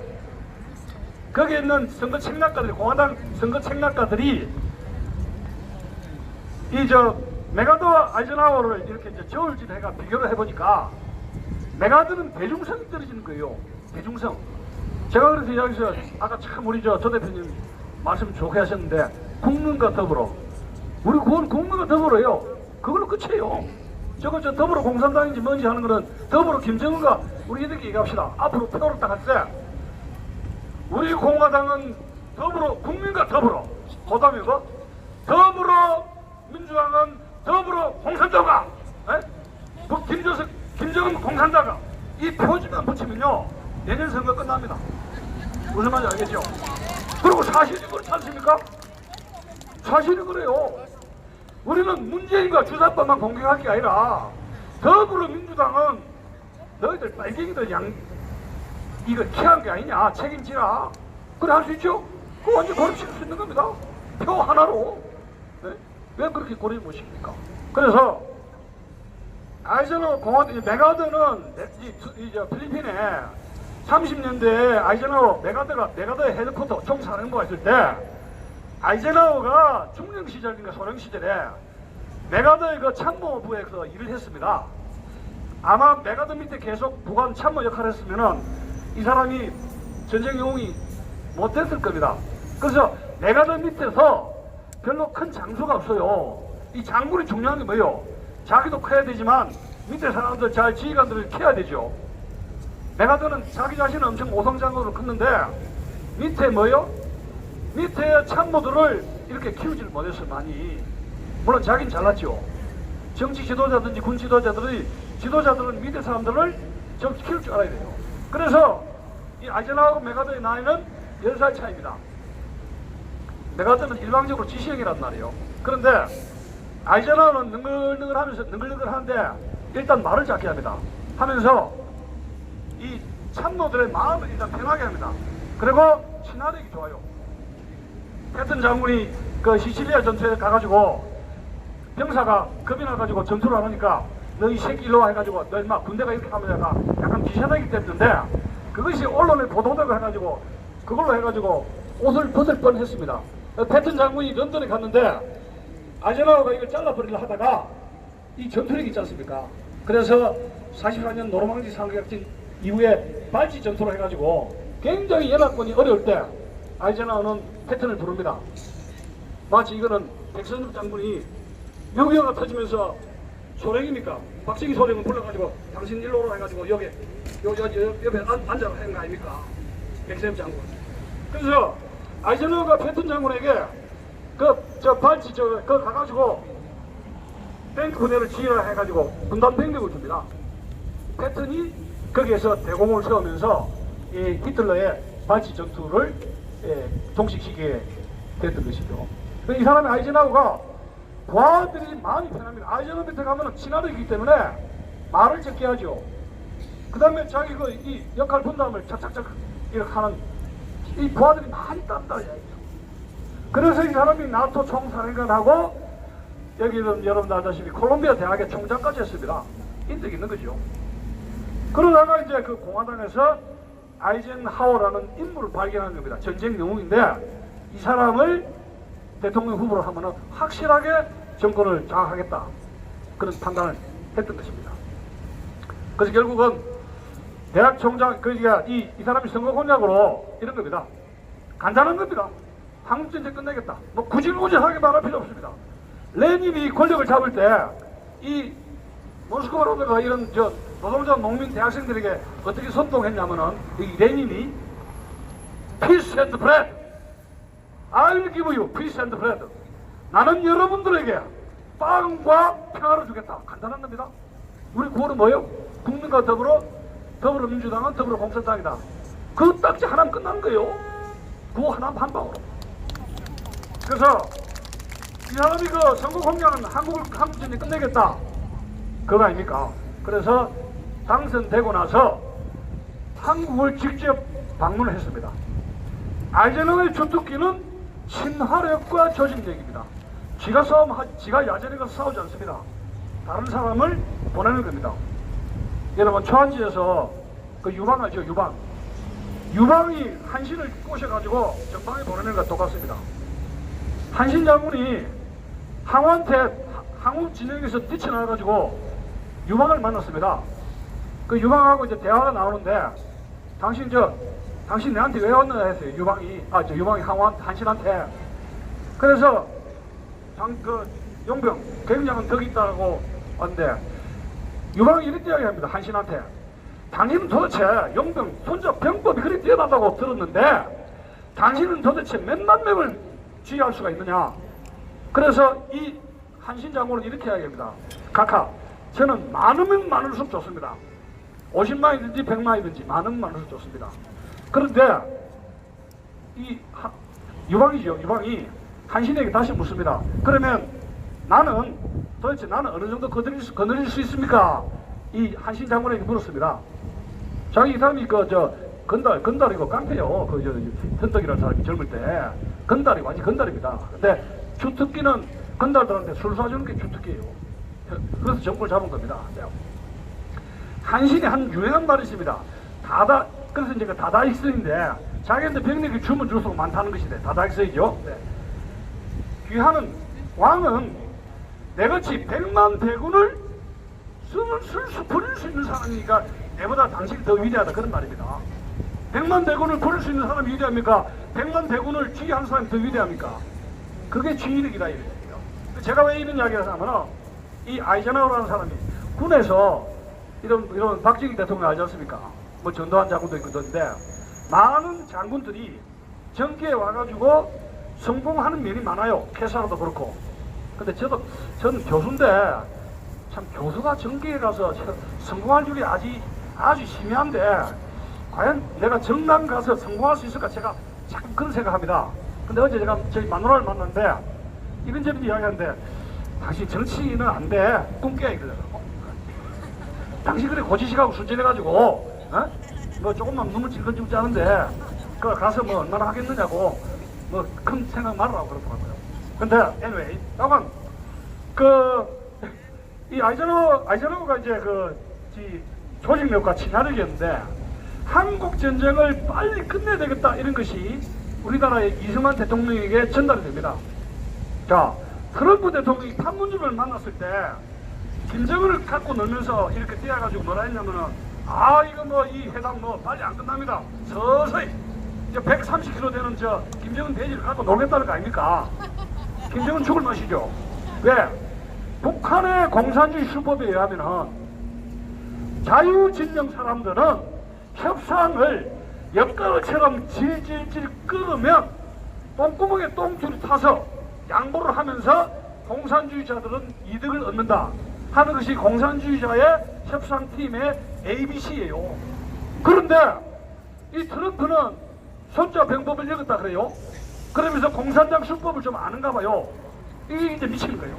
거기에 있는 선거 책략가들이, 공화당 선거 책략가들이 맥아더와 아이젠하워를 이렇게 이제 저울질해가 비교를 해보니까 맥아더는 대중성이 떨어지는 거예요. 대중성. 제가 그래서 이야기해서 아까 참 우리 조 대표님 말씀 좋게 하셨는데 국민과 더불어, 우리 그건 국민과 더불어요. 그걸로 끝이에요. 저거 저 더불어 공산당인지 뭔지 하는 거는 더불어 김정은과 우리 이렇게 얘기합시다. 앞으로 표를 딱 할 때 우리 공화당은 더불어 국민과 더불어, 그다음에 뭐 더불어 민주당은 더불어 공산당과, 김정은 공산당과 이 표지만 붙이면요 내년 선거 끝납니다. 무슨 말인지 알겠죠? 그리고 사실이 그렇지 않습니까? 사실이 그래요. 우리는 문재인과 주사법만 공격할 게 아니라 더불어민주당은 너희들 빨갱이들 이거 취한 게 아니냐, 책임지라, 그래 할 수 있죠? 그거 완전 고립시킬 수 있는 겁니다. 표 하나로. 네? 왜 그렇게 고립 못 시킵니까? 그래서 아이젠하워 맥아더는 필리핀에 30년대에 맥아더의 헤드쿼터 총사령부가 있을 때 아이젠하워가 중령 시절인가 소령 시절에 맥아더의 그 참모부에서 일을 했습니다. 아마 맥아더 밑에 계속 부관 참모 역할을 했으면은 이 사람이 전쟁 영웅이 못됐을 겁니다. 그래서 맥아더 밑에서 별로 큰 장수가 없어요. 이 장군이 중요한 게 뭐예요? 자기도 커야 되지만 밑에 사람들 잘 지휘관들을 키워야 되죠. 맥아더는 자기 자신은 엄청 오성장군으로 컸는데 밑에 뭐요? 밑에 참모들을 이렇게 키우지를 못했어요. 많이. 물론 자기는 잘났죠. 정치 지도자든지 군 지도자들은 밑에 사람들을 좀 키울 줄 알아야 돼요. 그래서 이 아이젠하워하고 맥아더의 나이는 10살 차이입니다. 맥아더는 일방적으로 지시형이란 말이에요. 그런데 아이젠하워는 능글능글하는데 일단 말을 작게 합니다. 하면서 이 참모들의 마음을 일단 편하게 합니다. 그리고 친화력이 좋아요. 패튼 장군이 그 시칠리아 전투에 가가지고 병사가 겁이 나가지고 전투를 안 하니까 너 이 새끼 일로 와 해가지고 너 인마 군대가 이렇게 하면 약간 비슷하기 때문에 그것이 언론에 보도되고 해가지고 그걸로 해가지고 옷을 벗을 뻔했습니다. 패튼 장군이 런던에 갔는데 아이젠하워가 이걸 잘라버리려 하다가 이 전투력이 있지 않습니까? 그래서 44년 노르망디 상륙작전 이후에 발치 전투를 해가지고 굉장히 연합군이 어려울 때 아이젠하워는 패턴을 부릅니다. 마치 이거는 백선엽 장군이 6.25가 터지면서 소령입니까? 박정희 소령을 불러가지고 당신 일로 오라 해가지고 옆에 앉아라 하는 거 아닙니까? 백선엽 장군. 그래서 아이젠하워가 패턴 장군에게 그거 가가지고 탱크 부대를 지휘라 해가지고 분단 병력을 줍니다. 패턴이 거기에서 대공을 세우면서 이 히틀러의 발치 전투를 종식시키게 됐던 것이죠. 이 사람이 아이젠하워가 부하들이 마음이 편합니다. 아이젠하워 밑에 가면 친화력이기 때문에 말을 적게 하죠. 그 다음에 자기 이 역할 분담을 착착착 이렇게 하는 이 부하들이 많이 딴다 이야기죠. 그래서 이 사람이 나토 총사령관하고 여기는 여러분들 알다시피 콜롬비아 대학의 총장까지 했습니다. 인덕이 있는 거죠. 그러다가 이제 그 공화당에서 아이젠하워라는 인물을 발견한 겁니다. 전쟁 영웅인데 이 사람을 대통령 후보로 하면은 확실하게 정권을 장악하겠다. 그런 판단을 했던 것입니다. 그래서 결국은 대학 총장, 그러니까 이 사람이 선거 공약으로 이런 겁니다. 간단한 겁니다. 한국전쟁 끝내겠다. 뭐 구질구질하게 말할 필요 없습니다. 레닌이 권력을 잡을 때 이 모스크바 로드가 이런 노동자 농민 대학생들에게 어떻게 선동했냐면은 이 레닌이 Peace and bread. I'll give you peace and bread. 나는 여러분들에게 빵과 평화를 주겠다. 간단한 겁니다. 우리 구호는 뭐예요? 국민과 더불어민주당은 더불어공산당이다. 그 딱지 하나면 끝나는 거예요. 구호 하나면 한 방으로. 그래서 이 사람이 그 선거 공약은 한국전쟁 끝내겠다. 그거 아닙니까? 그래서 당선되고 나서 한국을 직접 방문했습니다. 아이젠하워의 주특기는 친화력과 조직력입니다. 지가 야전에 가서 싸우지 않습니다. 다른 사람을 보내는 겁니다. 여러분, 초안지에서 그 유방 알죠? 유방이 한신을 꼬셔가지고 전방에 보내는 것과 똑같습니다. 한신 장군이 항우 진영에서 뛰쳐나와가지고 유방을 만났습니다. 그 유방하고 이제 대화가 나오는데, 당신 내한테 왜 왔나 했어요. 유방이 한신한테. 그래서 용병 굉장한 덕이 있다고 왔는데, 유방이 이렇게 이야기합니다. 한신한테. 당신은 도대체 용병 손자 병법이 그렇게 뛰어나다고 들었는데 당신은 도대체 몇만 명을 지휘할 수가 있느냐. 그래서 이 한신 장군은 이렇게 이야기합니다. 각하, 저는 많으면 많을수록 좋습니다. 50만이든지 100만이든지 많으면 좋습니다. 그런데 이 유방이 한신에게 다시 묻습니다. 그러면 도대체 나는 어느 정도 거느릴 수 있습니까? 이 한신 장군에게 물었습니다. 자기 이 사람이 건달이고 깡패요. 현덕이라는 사람이 젊을 때 완전 건달입니다. 근데 주특기는 건달들한테 술 사주는 게 주특기예요. 그래서 정권을 잡은 겁니다. 한신이 한 유행한 말이 있습니다. 그래서 이제 다다익선인데, 자기한테 병력이 주면 줄수록 많다는 것인데 다다익선이죠. 네. 귀하는 왕은 내같이 100만 대군을 부릴 수 있는 사람이니까 내보다 당신이 더 위대하다, 그런 말입니다. 100만 대군을 부릴 수 있는 사람이 위대합니까? 100만 대군을 지휘하는 사람이 더 위대합니까? 그게 지휘력이다 이거예요. 제가 왜 이런 이야기를 하냐면, 이 아이젠하워라는 사람이 군에서 이런 박정희 대통령 알지 않습니까? 뭐 전두환 장군도 있거든요. 많은 장군들이 정계에 와가지고 성공하는 면이 많아요. 캐사로도 그렇고. 근데 저는 교수인데, 참 교수가 정계에 가서 성공할 줄이 아주 희미한데, 과연 내가 정남 가서 성공할 수 있을까? 제가 자꾸 그런 생각합니다. 근데 어제 제가 저희 마누라를 만났는데 이런저런 이야기하는데, 당신 정치인은 안 돼. 꿈깨. 이러더라고. 당신 그래 고지식하고 순진해가지고 뭐 조금만 눈물 찔끔찔끔 짜는데 그 가서 뭐 얼마나 하겠느냐고 뭐 큰 생각 말으라고 그러더라고요. 근데 anyway, 다만 이 아이젠하워가 이제 조직력과 친화력이었는데, 한국 전쟁을 빨리 끝내야 되겠다 이런 것이 우리나라의 이승만 대통령에게 전달이 됩니다. 자, 트럼프 대통령이 판문점을 만났을 때 김정은을 갖고 놀면서 이렇게 뛰어가지고 뭐라 했냐면은, 이거 뭐 이 회담 뭐 빨리 안 끝납니다. 서서히 이제 130kg 되는 김정은 대지를 갖고 놀겠다는 거 아닙니까? 김정은 죽을 맛이죠. 왜? 북한의 공산주의 수법에 의하면은 자유진영 사람들은 협상을 엿가루처럼 질질질 끓으면 똥구멍에 똥줄이 타서 양보를 하면서 공산주의자들은 이득을 얻는다 하는 것이 공산주의자의 협상팀의 ABC예요. 그런데 이 트럼프는 손자 병법을 읽었다 그래요. 그러면서 공산당 수법을 좀 아는가 봐요. 이게 이제 미치는 거예요.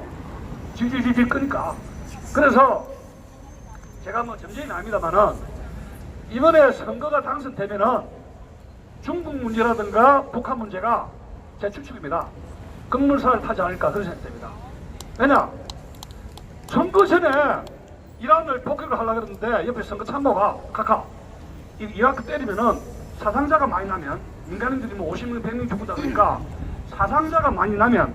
질질질 끄니까. 그래서 제가 뭐 점쟁이는 아닙니다만은, 이번에 선거가 당선되면은 중국 문제라든가 북한 문제가 제 추측입니다. 급물살을 타지 않을까, 그런 생각이 듭니다. 왜냐? 선거 전에 이란을 폭격을 하려고 그랬는데 옆에 선거 참모가 각하, 이라크 때리면은 사상자가 많이 나면, 민간인들이 뭐 50명 100명 죽는다 그러니까 사상자가 많이 나면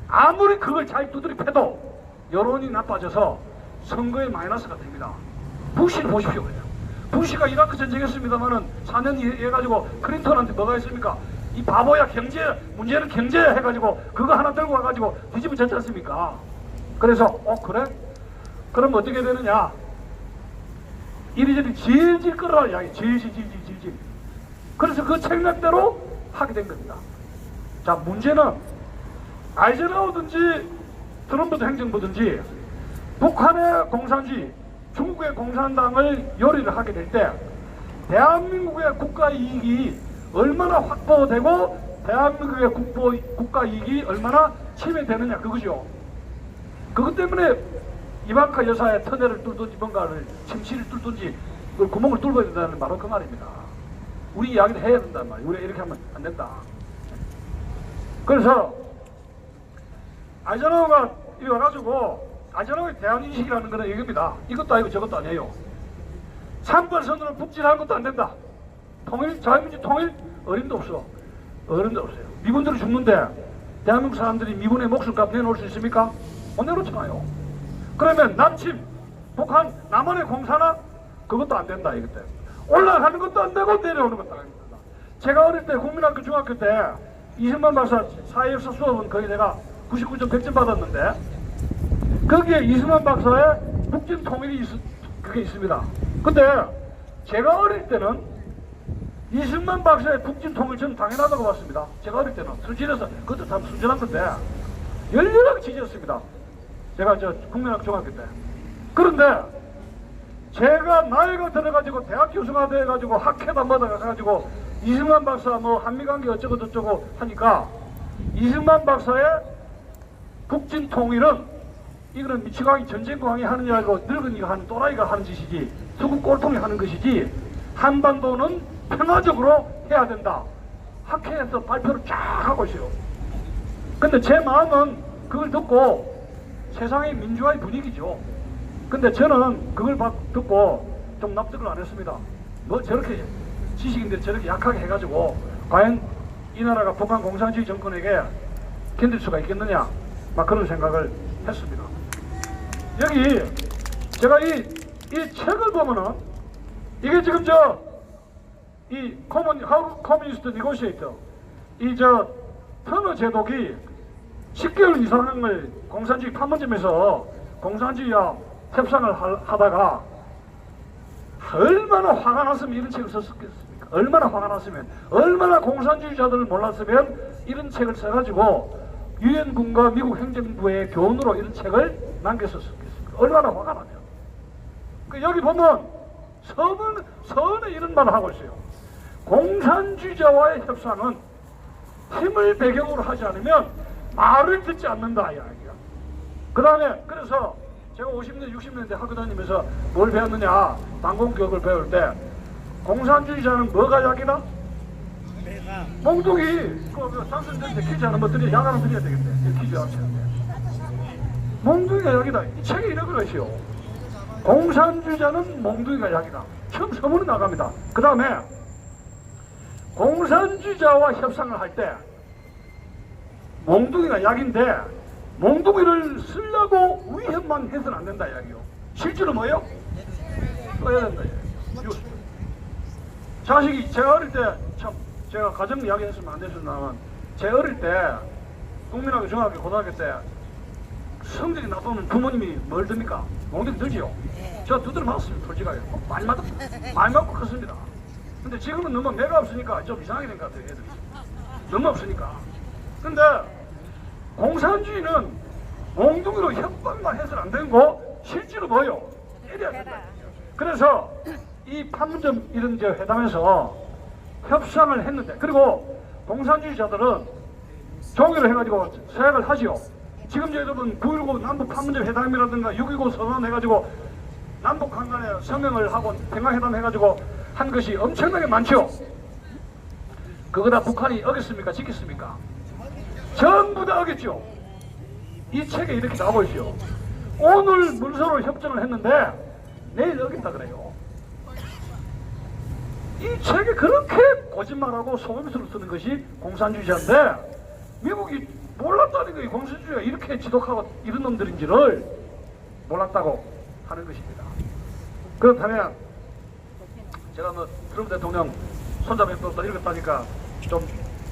아무리 그걸 잘 두드려 패도 여론이 나빠져서 선거에 마이너스가 됩니다. 부시를 보십시오. 그냥 부시가 이라크 전쟁했습니다마는 4년 해가지고 클린턴한테 뭐가 있습니까? 이 바보야, 문제는 경제 해가지고 그거 하나 들고 와가지고 뒤집어졌지 않습니까? 그래서 그래? 그럼 어떻게 되느냐? 이리저리 질질 끌어라 이야기. 질질. 그래서 그 책략대로 하게 된 겁니다. 자, 문제는 아이젠하워든지 트럼프 행정부든지 북한의 공산주의, 중국의 공산당을 요리를 하게 될 때 대한민국의 국가 이익이 얼마나 확보되고 대한민국의 국가 이익이 얼마나 침해되느냐, 그거죠. 그것 때문에 이방카 여사의 터널을 뚫든지 뭔가를 침실을 뚫든지 그 구멍을 뚫어야 된다는 바로 그 말입니다. 우리 이야기를 해야 된단 말이에요. 우리가 이렇게 하면 안 된다. 그래서 아이젠하워가 이리 와가지고 아이젠하워의 대한인식이라는 거는 이겁니다. 이것도 아니고 저것도 아니에요. 3번선으로 북진하는 것도 안 된다. 통일, 자유민주 통일 어림도 없어. 어림도 없어요. 미군들이 죽는데 대한민국 사람들이 미군의 목숨값 내놓을 수 있습니까? 못 내놓잖아요. 그러면 남침, 북한, 남한의 공산화 그것도 안 된다 이것 때문에. 올라가는 것도 안 되고 내려오는 것도 안 된다. 제가 어릴 때 국민학교 중학교 때 이승만 박사 사회역사 수업은 거의 내가 99점 100점 받았는데 거기에 이승만 박사의 북진 통일이 그게 있습니다. 근데 제가 어릴 때는 이승만 박사의 북진 통일 저는 당연하다고 봤습니다. 제가 어릴 때는 순진해서 그것도 참 순진한 건데 열렬하게 지지했습니다. 제가 저 국민학교 중학교 때. 그런데 제가 나이가 들어가지고 대학 교수가 돼가지고 학회도 받아가지고 이승만 박사 뭐 한미관계 어쩌고 저쩌고 하니까 이승만 박사의 북진 통일은 이거는 미치광이 전쟁광이 하는 줄 알고 늙은이가 하는 또라이가 하는 짓이지 수국 꼴통이 하는 것이지 한반도는 평화적으로 해야 된다. 학회에서 발표를 쫙 하고 있어요. 근데 제 마음은 그걸 듣고 세상의 민주화의 분위기죠. 근데 저는 그걸 듣고 좀 납득을 안 했습니다. 뭐 저렇게 지식인들이 저렇게 약하게 해가지고 과연 이 나라가 북한 공산주의 정권에게 견딜 수가 있겠느냐 막 그런 생각을 했습니다. 여기 제가 이 책을 보면은 이게 지금 이 커뮤니스트 니고시에이터 이 터너 제독이 10개월 이상을 공산주의 판문점에서 공산주의와 협상을 하다가 얼마나 화가 났으면 이런 책을 썼겠습니까? 얼마나 화가 났으면, 얼마나 공산주의자들을 몰랐으면 이런 책을 써가지고 유엔군과 미국 행정부의 교훈으로 이런 책을 남겼었겠습니까? 얼마나 화가 나면. 여기 보면 서원에 이런 말을 하고 있어요. 공산주의자와의 협상은 힘을 배경으로 하지 않으면 말을 듣지 않는다 이야기가. 그 다음에 그래서 제가 50년대 60년대 학교 다니면서 뭘 배웠느냐 방공교육을 배울 때 공산주의자는 뭐가 약이다? 몽둥이 그 당선자한테 퀴즈 하나 뭐 드려 약 하나 드려야 되겠네. 퀴즈 하나 치는데 몽둥이가 약이다. 이 책에 이런 거 있어요. 공산주의자는 몽둥이가 약이다. 처음 서문이 나갑니다. 그 다음에 공산주의자와 협상을 할 때 몽둥이가 약인데 몽둥이를 쓰려고 위협만 해서는 안 된다 이야기요. 실제로 뭐예요? 써야 된다 이야기요. 자식이 제가 어릴 때 참 제가 가정 이야기 했으면 안 됐었나만 제 어릴 때 국민학교 중학교 고등학교 때 성적이 나쁘면 부모님이 뭘 듭니까? 몽둥이 들지요. 저 두드려 맞았습니다. 솔직하게 많이 맞고 컸습니다. 근데 지금은 너무 매가 없으니까 좀 이상하게 된 것 같아요. 애들이 너무 없으니까. 근데 공산주의는 몽둥이로 협박만 해서는 안 되는 거 실제로 뭐요? 때려야 된다. 그래서 이 판문점 이런 회담에서 협상을 했는데 그리고 공산주의자들은 종의를 해가지고 서약을 하지요. 지금 여러분 9.19 남북 판문점 회담이라든가 6.25 선언 해가지고 남북 한간에 서명을 하고 평화회담 해가지고 한 것이 엄청나게 많죠. 그거 다 북한이 어겼습니까? 지켰습니까? 전부 다 어겼죠. 이 책에 이렇게 나오고 있죠. 오늘 문서로 협정을 했는데 내일 어긴다 그래요. 이 책에 그렇게 거짓말하고 속임수를 쓰는 것이 공산주의자인데 미국이 몰랐다는 거예요. 공산주의가 이렇게 지독하고 이런 놈들인지를 몰랐다고 하는 것입니다. 그렇다면 제가 뭐 트럼프 대통령 손잡이법도 읽었다니까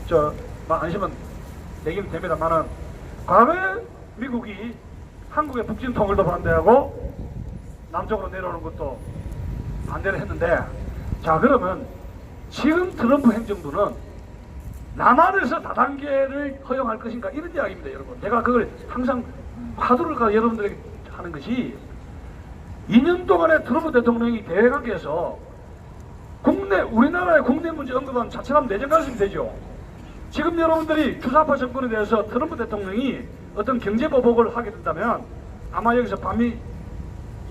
좀 안심은 되긴 됩니다만은 과거에 미국이 한국의 북진 통일도 반대하고 남쪽으로 내려오는 것도 반대를 했는데 자 그러면 지금 트럼프 행정부는 남한에서 다단계를 허용할 것인가 이런 이야기입니다. 여러분 제가 그걸 항상 화두를 여러분들에게 하는 것이 2년 동안에 트럼프 대통령이 대외관계에서 우리나라의 국내 문제 언급은 자칫하면 내정 갈등이 되죠. 지금 여러분들이 주사파 정권에 대해서 트럼프 대통령이 어떤 경제 보복을 하게 된다면 아마 여기서 반미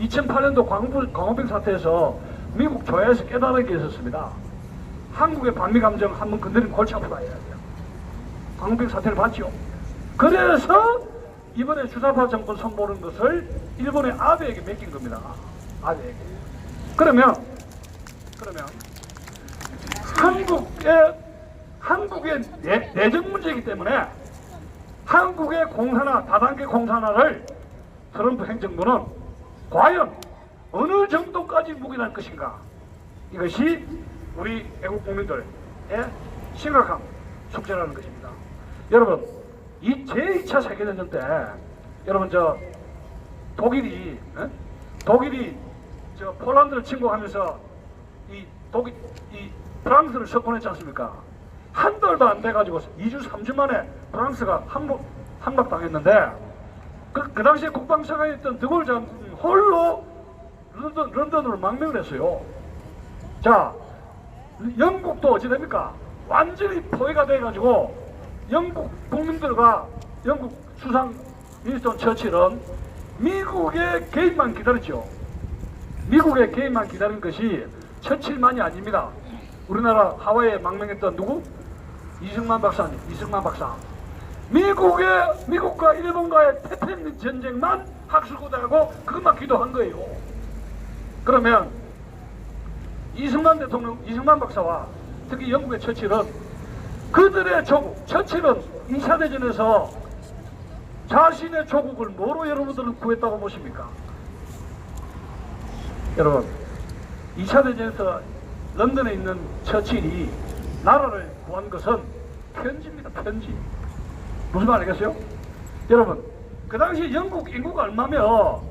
2008년도 광우병 사태에서 미국 조야에서 깨달은 게 있었습니다. 한국의 반미 감정 한번 건드리면 골치 아프다 해야 돼요. 광우병 사태를 봤죠. 그래서 이번에 주사파 정권 선보는 것을 일본의 아베에게 맡긴 겁니다. 아베에게. 그러면 한국의 내정 문제이기 때문에 한국의 공산화, 다단계 공산화를 트럼프 행정부는 과연 어느 정도까지 묵인할 것인가? 이것이 우리 애국 국민들의 심각한 숙제라는 것입니다. 여러분, 이 제2차 세계대전 때 여러분 독일이 폴란드를 침공하면서 이 프랑스를 석권했지 않습니까? 한 달도 안 돼가지고 2주 3주 만에 프랑스가 함락당했는데 그 당시에 국방장관이 있던 드골 장군 홀로 런던으로 망명을 했어요. 자, 영국도 어찌 됩니까? 완전히 포위가 돼가지고 영국 국민들과 영국 수상 윈스턴 처칠은 미국의 개입만 기다렸죠. 미국의 개입만 기다린 것이 처칠만이 아닙니다. 우리나라 하와이에 망명했던 누구? 이승만 박사. 미국과 일본과의 태평양 전쟁만 학술고대하고 그것만 기도한 거예요. 그러면 이승만 박사와 특히 영국의 처칠은 그들의 조국, 처칠은 2차 대전에서 자신의 조국을 뭐로 여러분들은 구했다고 보십니까? 여러분, 2차 대전에서 런던에 있는 처칠이 나라를 구한 것은 편지입니다. 편지. 무슨 말 알겠어요? 여러분, 그 당시 영국 인구가 얼마며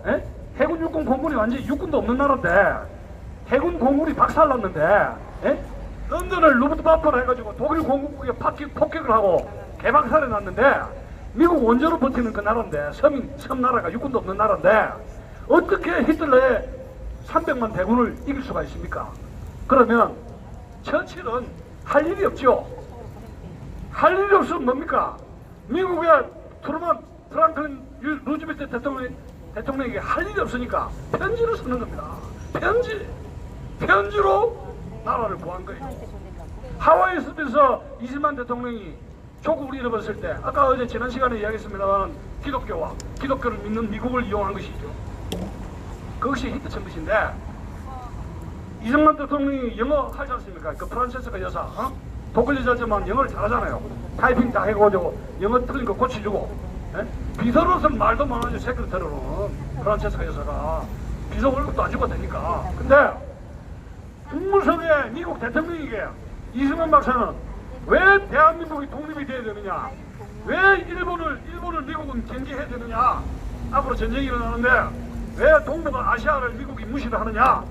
해군 육군 공군이 완전히 육군도 없는 나라인데 해군 공군이 박살났는데 런던을 루프트와프를 해가지고 독일 공군국에 폭격을 하고 개박살이 났는데 미국 원조로 버티는 그 나라인데 섬나라가 육군도 없는 나라인데 어떻게 히틀러의 300만 대군을 이길 수가 있습니까? 그러면 처칠은 할 일이 없죠. 할 일이 없으면 뭡니까? 미국의 트루먼 프랑클린 루즈벨트 대통령에게 할 일이 없으니까 편지를 쓰는 겁니다. 편지로 나라를 구한 거예요. 하와이 숲에서 이승만 대통령이 조국을 잃어버렸을 때 아까 어제 지난 시간에 이야기했습니다만 기독교를 믿는 미국을 이용한 것이죠. 그것이 히트 친 것인데 이승만 대통령이 영어 하지 않습니까? 그 프란체스카 여사 독일 여자지만 영어를 잘하잖아요. 타이핑 다 해가지고 영어 틀린 거 고쳐주고 비서로서는 말도 많아요. 세크레터리로는 프란체스카 여사가 비서 월급도 안 주고 되니까. 근데 국무성의 미국 대통령에게 이승만 박사는 왜 대한민국이 독립이 돼야 되느냐, 왜 일본을 미국은 경계해야 되느냐, 앞으로 전쟁이 일어나는데 왜 동북아 아시아를 미국이 무시를 하느냐,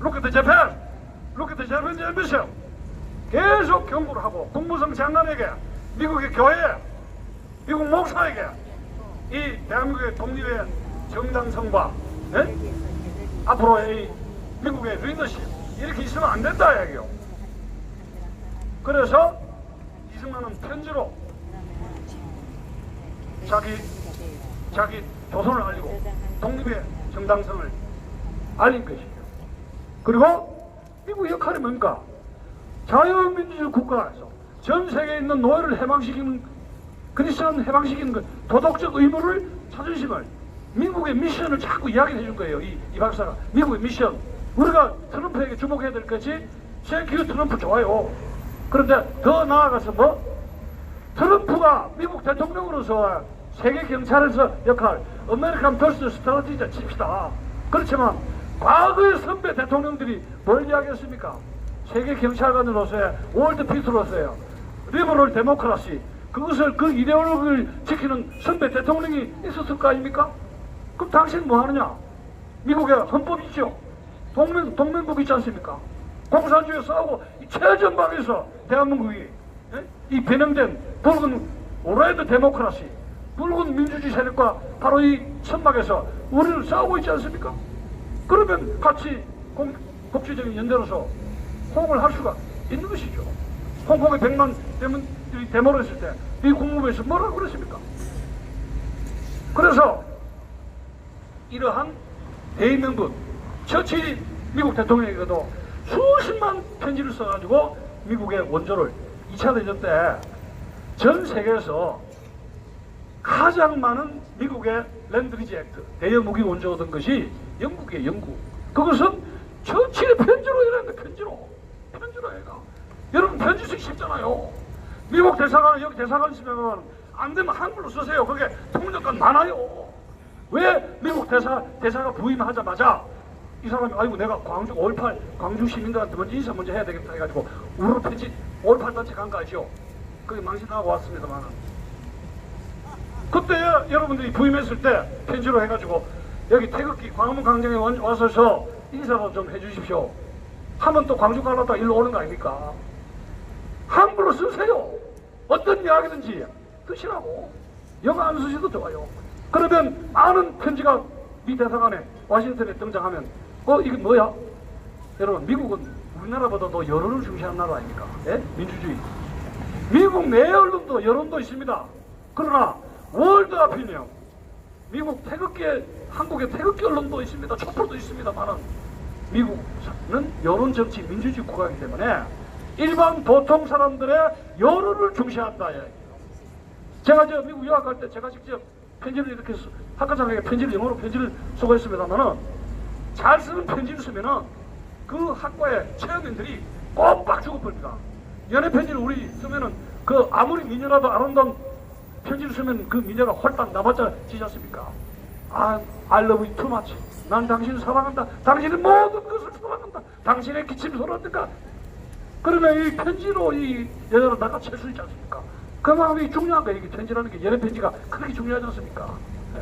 Look at the Japan, look at the Japanese embassy. 계속 경고를 하고 국무성 장관에게, 미국의 교회, 미국 목사에게 이 대한민국의 독립의 정당성과 앞으로의 미국의 리더십 이렇게 있으면 안 된다 이야기요. 그래서 이승만은 편지로 자기 조선을 알리고 독립의 정당성을 알린 것이죠. 그리고 미국의 역할이 뭡니까? 자유민주주의 국가에서 전 세계에 있는 노예를 해방시키는, 크리스천 해방시키는 그 도덕적 의무를, 자존심을, 미국의 미션을 자꾸 이야기해 줄 거예요. 이 박사가 미국의 미션. 우리가 트럼프에게 주목해야 될 것이 땡큐 트럼프 좋아요. 그런데 더 나아가서 트럼프가 미국 대통령으로서 세계 경찰에서 역할, 아메리칸 퍼스트 스트라티지를 칩시다. 그렇지만 과거의 선배 대통령들이 뭘 이야기했습니까? 세계 경찰관으로서의 월드 피스로서의 리버럴 데모크라시, 그것을 그 이데올로기를 지키는 선배 대통령이 있었을 거 아닙니까? 그럼 당신은 뭐 하느냐? 미국의 헌법이 있죠. 동맹국이 있지 않습니까? 공산주의 싸우고 최전방에서 대한민국이 이 변형된 붉은 오레드 데모크라시, 붉은 민주주의 세력과 바로 이 천막에서 우리를 싸우고 있지 않습니까? 그러면 같이 국제적인 연대로서 호응을 할 수가 있는 것이죠. 홍콩에 100만 대문들이 데모를 했을 때 이 국무부에서 뭐라고 그랬습니까? 그래서 이러한 대의명분 처칠이 미국 대통령에게도 수십만 편지를 써가지고 미국의 원조를 2차 대전 때 전 세계에서 가장 많은 미국의 랜드리지 액트 대여 무기 원조가 된 것이 영국이에요. 영국. 그것은 처칠의 편지로 이랬는데 편지로 해가. 여러분 편지 쓰기 쉽잖아요. 미국 대사관은 여기 대사관 있으면 안 되면 한글로 쓰세요. 그게 통역관 많아요. 왜 미국 대사가 부임하자마자 이 사람이 아이고 내가 광주 5.18 광주 시민들한테 인사 먼저 해야 되겠다 해가지고 우르르 편지 5.18 단체 간 거 아시죠? 거기 망신하고 왔습니다만 그때 여러분들이 부임했을 때 편지로 해가지고 여기 태극기 광화문 광장에 와서 인사로 좀 해주십시오 하면 또 광주 가려다 일로 오는 거 아닙니까? 한글로 쓰세요. 어떤 이야기든지 쓰시라고. 영어 안 쓰셔도 좋아요. 그러면 많은 편지가 미 대사관에 워싱턴에 등장하면 이게 뭐야? 여러분 미국은 우리나라보다도 여론을 중시하는 나라 아닙니까? 예? 민주주의. 미국 내 언론도 여론도 있습니다. 그러나 월드 아피니언 미국 태극기에 한국의 태극기 언론도 있습니다. 촛불도 있습니다만은 미국은 여론 정치 민주주의 국가이기 때문에 일반 보통 사람들의 여론을 중시한다. 예. 제가 미국 유학 갈 때 제가 직접 편지를 이렇게 학과장에게 편지를 영어로 편지를 쓰고 했습니다만은 잘 쓰는 편지를 쓰면은 그 학과의 체험인들이 꼼빡 죽어버립니다. 연애 편지를 우리 쓰면은 그 아무리 미녀라도 아름다운 편지를 쓰면 그 미녀가 홀딱 나봤자 지지 않습니까? I love you too much. 난 당신을 사랑한다. 당신의 모든 것을 사랑한다. 당신의 기침을 소리한다. 그러면 이 편지로 이 여자를 낚아챌 수 있지 않습니까? 그 마음이 중요한 거예요. 이게 편지라는 게 연애 편지가 그렇게 중요하지 않습니까? 네.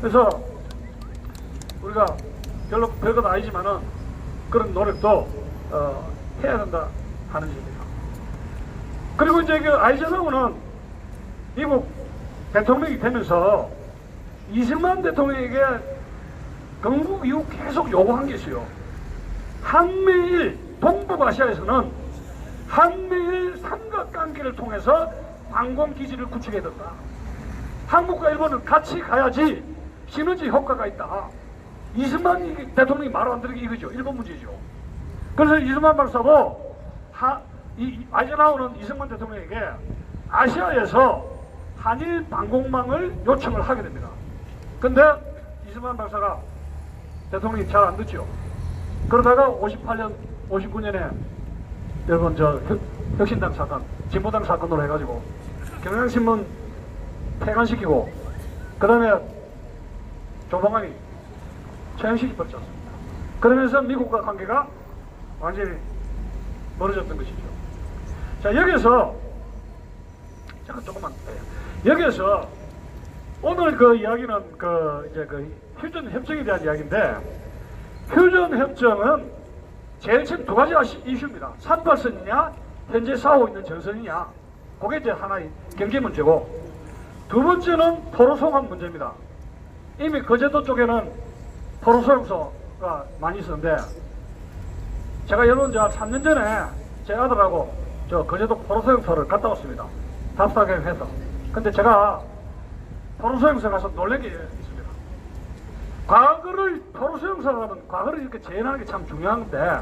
그래서 우리가 별것 아니지만은 그런 노력도 해야 된다 하는 얘기입니다. 그리고 이제 그 아이젠하워는 미국 대통령이 되면서 이승만 대통령에게 건국 이후 계속 요구한 게 있어요. 한미일 동북아시아에서는 한미일 삼각관계를 통해서 항공기지를 구축해야 된다. 한국과 일본은 같이 가야지 시너지 효과가 있다. 이승만 대통령이 말 안 들은 게 이거죠. 일본 문제죠. 그래서 이승만 박사도 아이젠하워는 이승만 대통령에게 아시아에서 한일 방공망을 요청을 하게 됩니다. 근데 이승만 박사가 대통령이 잘 안 듣죠. 그러다가 58년, 59년에 여러분 혁신당 사건, 진보당 사건으로 해가지고 경향신문 폐간시키고 그 다음에 조봉암이 처형시키 버렸지 않습니까? 그러면서 미국과 관계가 완전히 멀어졌던 것이죠. 자, 여기서 잠깐 조금만 여기서 오늘 그 이야기는 이제 휴전 협정에 대한 이야기인데 휴전 협정은 제일 처음 두 가지 이슈입니다. 38선이냐 현재 싸우고 있는 전선이냐 그게 이제 하나의 경제 문제고 두 번째는 포로송환 문제입니다. 이미 거제도 쪽에는 포로소용소가 많이 있었는데 제가 여러분 3년 전에 제 아들하고 거제도 포로소용소를 갔다 왔습니다. 답사경 해서. 근데 제가 포로소용소 가서 놀란 게 있습니다. 과거를 포로소용소라면 과거를 이렇게 재현하는 게 참 중요한데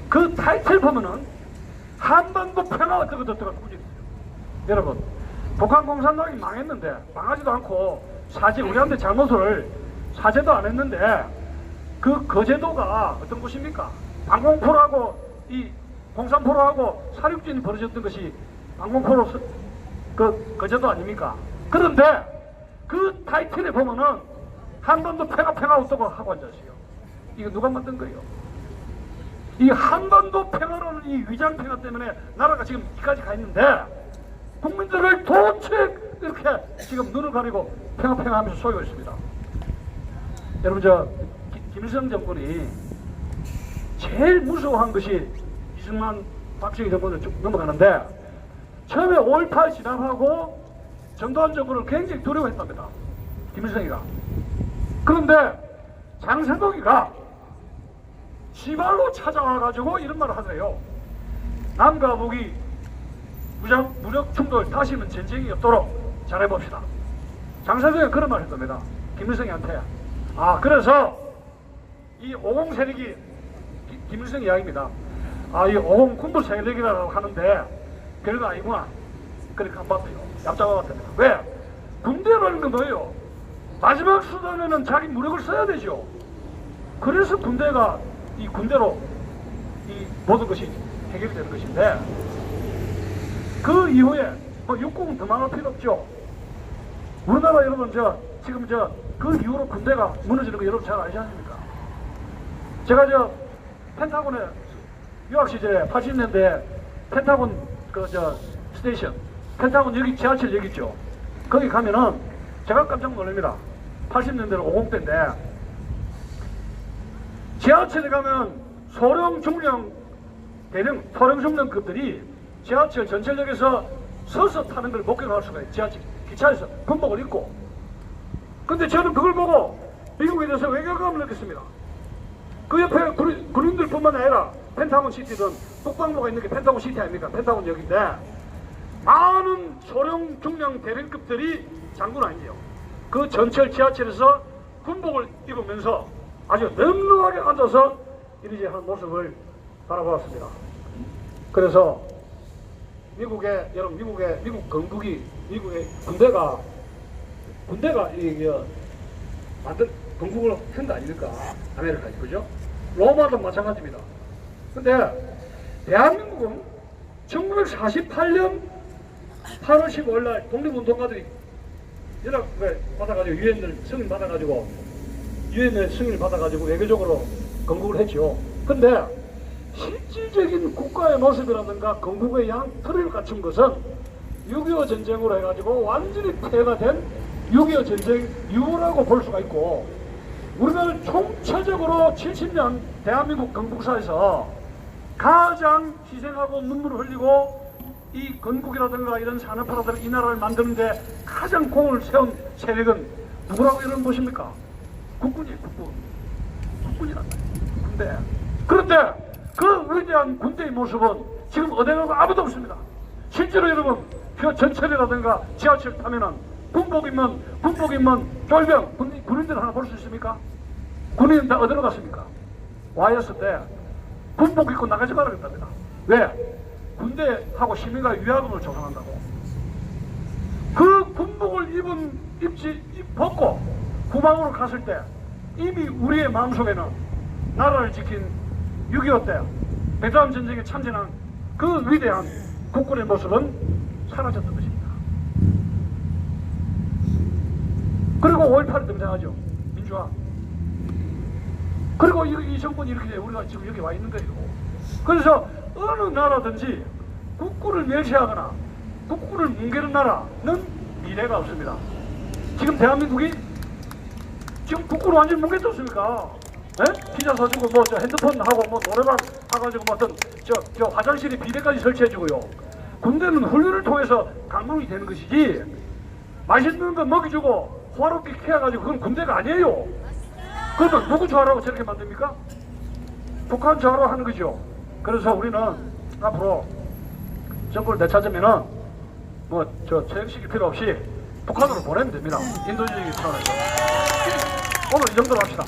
그 타이틀 보면은 한반도 평화가 어쩌고저쩌고 꾸짖어요. 여러분 북한 공산당이 망했는데 망하지도 않고 우리한테 잘못을 사죄도 안 했는데 그 거제도가 어떤 곳입니까? 방공포로하고 이 공산포로하고 사륙전이 벌어졌던 것이 방공포로 거제도 아닙니까? 그런데 그 타이틀에 보면은 한반도 평화 어쩌고 하고 앉았어요. 이거 누가 만든 거예요? 이 한반도 평화라는 이 위장 평화 때문에 나라가 지금 여기까지 가 있는데 국민들을 도대체 이렇게 지금 눈을 가리고 평화 하면서 쏘이고 있습니다. 여러분 김일성 정권이 제일 무서워한 것이 이승만 박정희 정권을 쭉 넘어가는데 처음에 5.18 진압하고 전두환 정권을 굉장히 두려워했답니다. 김일성이가. 그런데 장성국이가 지발로 찾아와가지고 이런 말을 하세요. 남과 북이 무력 충돌 다시는 전쟁이 없도록 잘해봅시다. 장성국이 그런 말을 했답니다. 김일성이한테. 그래서 이 50 세력이 김일성 이야기입니다. 아, 이 50 군부 세력이라고 하는데 별거 아니구나. 그렇게 안 봤어요. 얍잡아 봤어요. 왜? 군대라는 건 뭐예요? 마지막 수단에는 자기 무력을 써야 되죠. 그래서 군대가 이 군대로 이 모든 것이 해결이 되는 것인데, 그 이후에 뭐 육국은 더 말할 필요 없죠. 우리나라 여러분 지금 그 이후로 군대가 무너지는 거 여러분 잘 알지 않습니까? 제가 펜타곤에 유학 시절에 80년대 펜타곤 스테이션, 펜타곤 여기 지하철 여기 있죠. 거기 가면은 제가 깜짝 놀랍니다. 80년대로 50대인데 지하철에 가면 소령 중령 대령 소령 중령급들이 지하철 전철역에서 서서 타는 걸 목격할 수가 있어요. 지하철 기차에서 군복을 입고. 근데 저는 그걸 보고 미국에 대해서 외교감을 느꼈습니다. 그 옆에 군인들뿐만 아니라 펜타곤 시티든 북방로가 있는 게 펜타곤 시티 아닙니까? 펜타곤 역인데 많은 소령 중령 대령급들이 장군 아니에요. 그 전철 지하철에서 군복을 입으면서 아주 늠름하게 앉아서 이리저리 하는 모습을 바라보았습니다. 그래서 미국 건국이 미국의 군대가 만든 건국을 한 거 아닙니까? 아메리카, 그죠? 로마도 마찬가지입니다. 근데 대한민국은 1948년 8월 15일 날 독립운동가들이 연락을 받아가지고 유엔을 승인 받아가지고 외교적으로 건국을 했죠. 근데 실질적인 국가의 모습이라든가 건국의 양틀을 갖춘 것은 6.25 전쟁으로 해가지고 완전히 폐해가 된 6.25 전쟁 이후라고 볼 수가 있고, 우리나라 총체적으로 70년 대한민국 건국사에서 가장 희생하고 눈물을 흘리고 이 건국이라든가 이런 산업화라든가 이 나라를 만드는데 가장 공을 세운 세력은 누구라고 이런 것입니까? 국군이에요. 국군이란다. 군대. 그런데 그 위대한 군대의 모습은 지금 어디 가고 아무도 없습니다. 실제로 여러분 그 전철이라든가 지하철 타면은 군복 입면 쫄병 군인들 하나 볼 수 있습니까? 군인은 다 어디로 갔습니까? 와이었을 때 군복 입고 나가지 말아야겠답니다. 왜? 군대하고 시민과 위화감을 조성한다고. 그 군복을 벗고 후방으로 갔을 때 이미 우리의 마음속에는 나라를 지킨 6.25 때 베트남 전쟁에 참전한 그 위대한 국군의 모습은 사라졌던 것입니다. 그리고 5.18이 등장하죠. 민주화. 그리고 이 정권이 이렇게 우리가 지금 여기 와 있는 거예요. 그래서 어느 나라든지 국군을 멸시하거나 국군을 뭉개는 나라는 미래가 없습니다. 지금 대한민국이 지금 국군을 완전히 뭉개졌습니까? 네? 피자 사주고 핸드폰 하고 노래방 해가지고 어떤 화장실에 비대까지 설치해주고요. 군대는 훈련을 통해서 강국이 되는 것이지 맛있는 거 먹여주고 호화롭게 키워가지고 그건 군대가 아니에요. 그러면 누구 좋아하라고 저렇게 만듭니까? 북한 좋아하라고 하는 거죠. 그래서 우리는 앞으로 정권을 되찾으면은 체육시킬 필요 없이 북한으로 보내면 됩니다. 인도주의 차원에서. 오늘 이 정도로 합시다.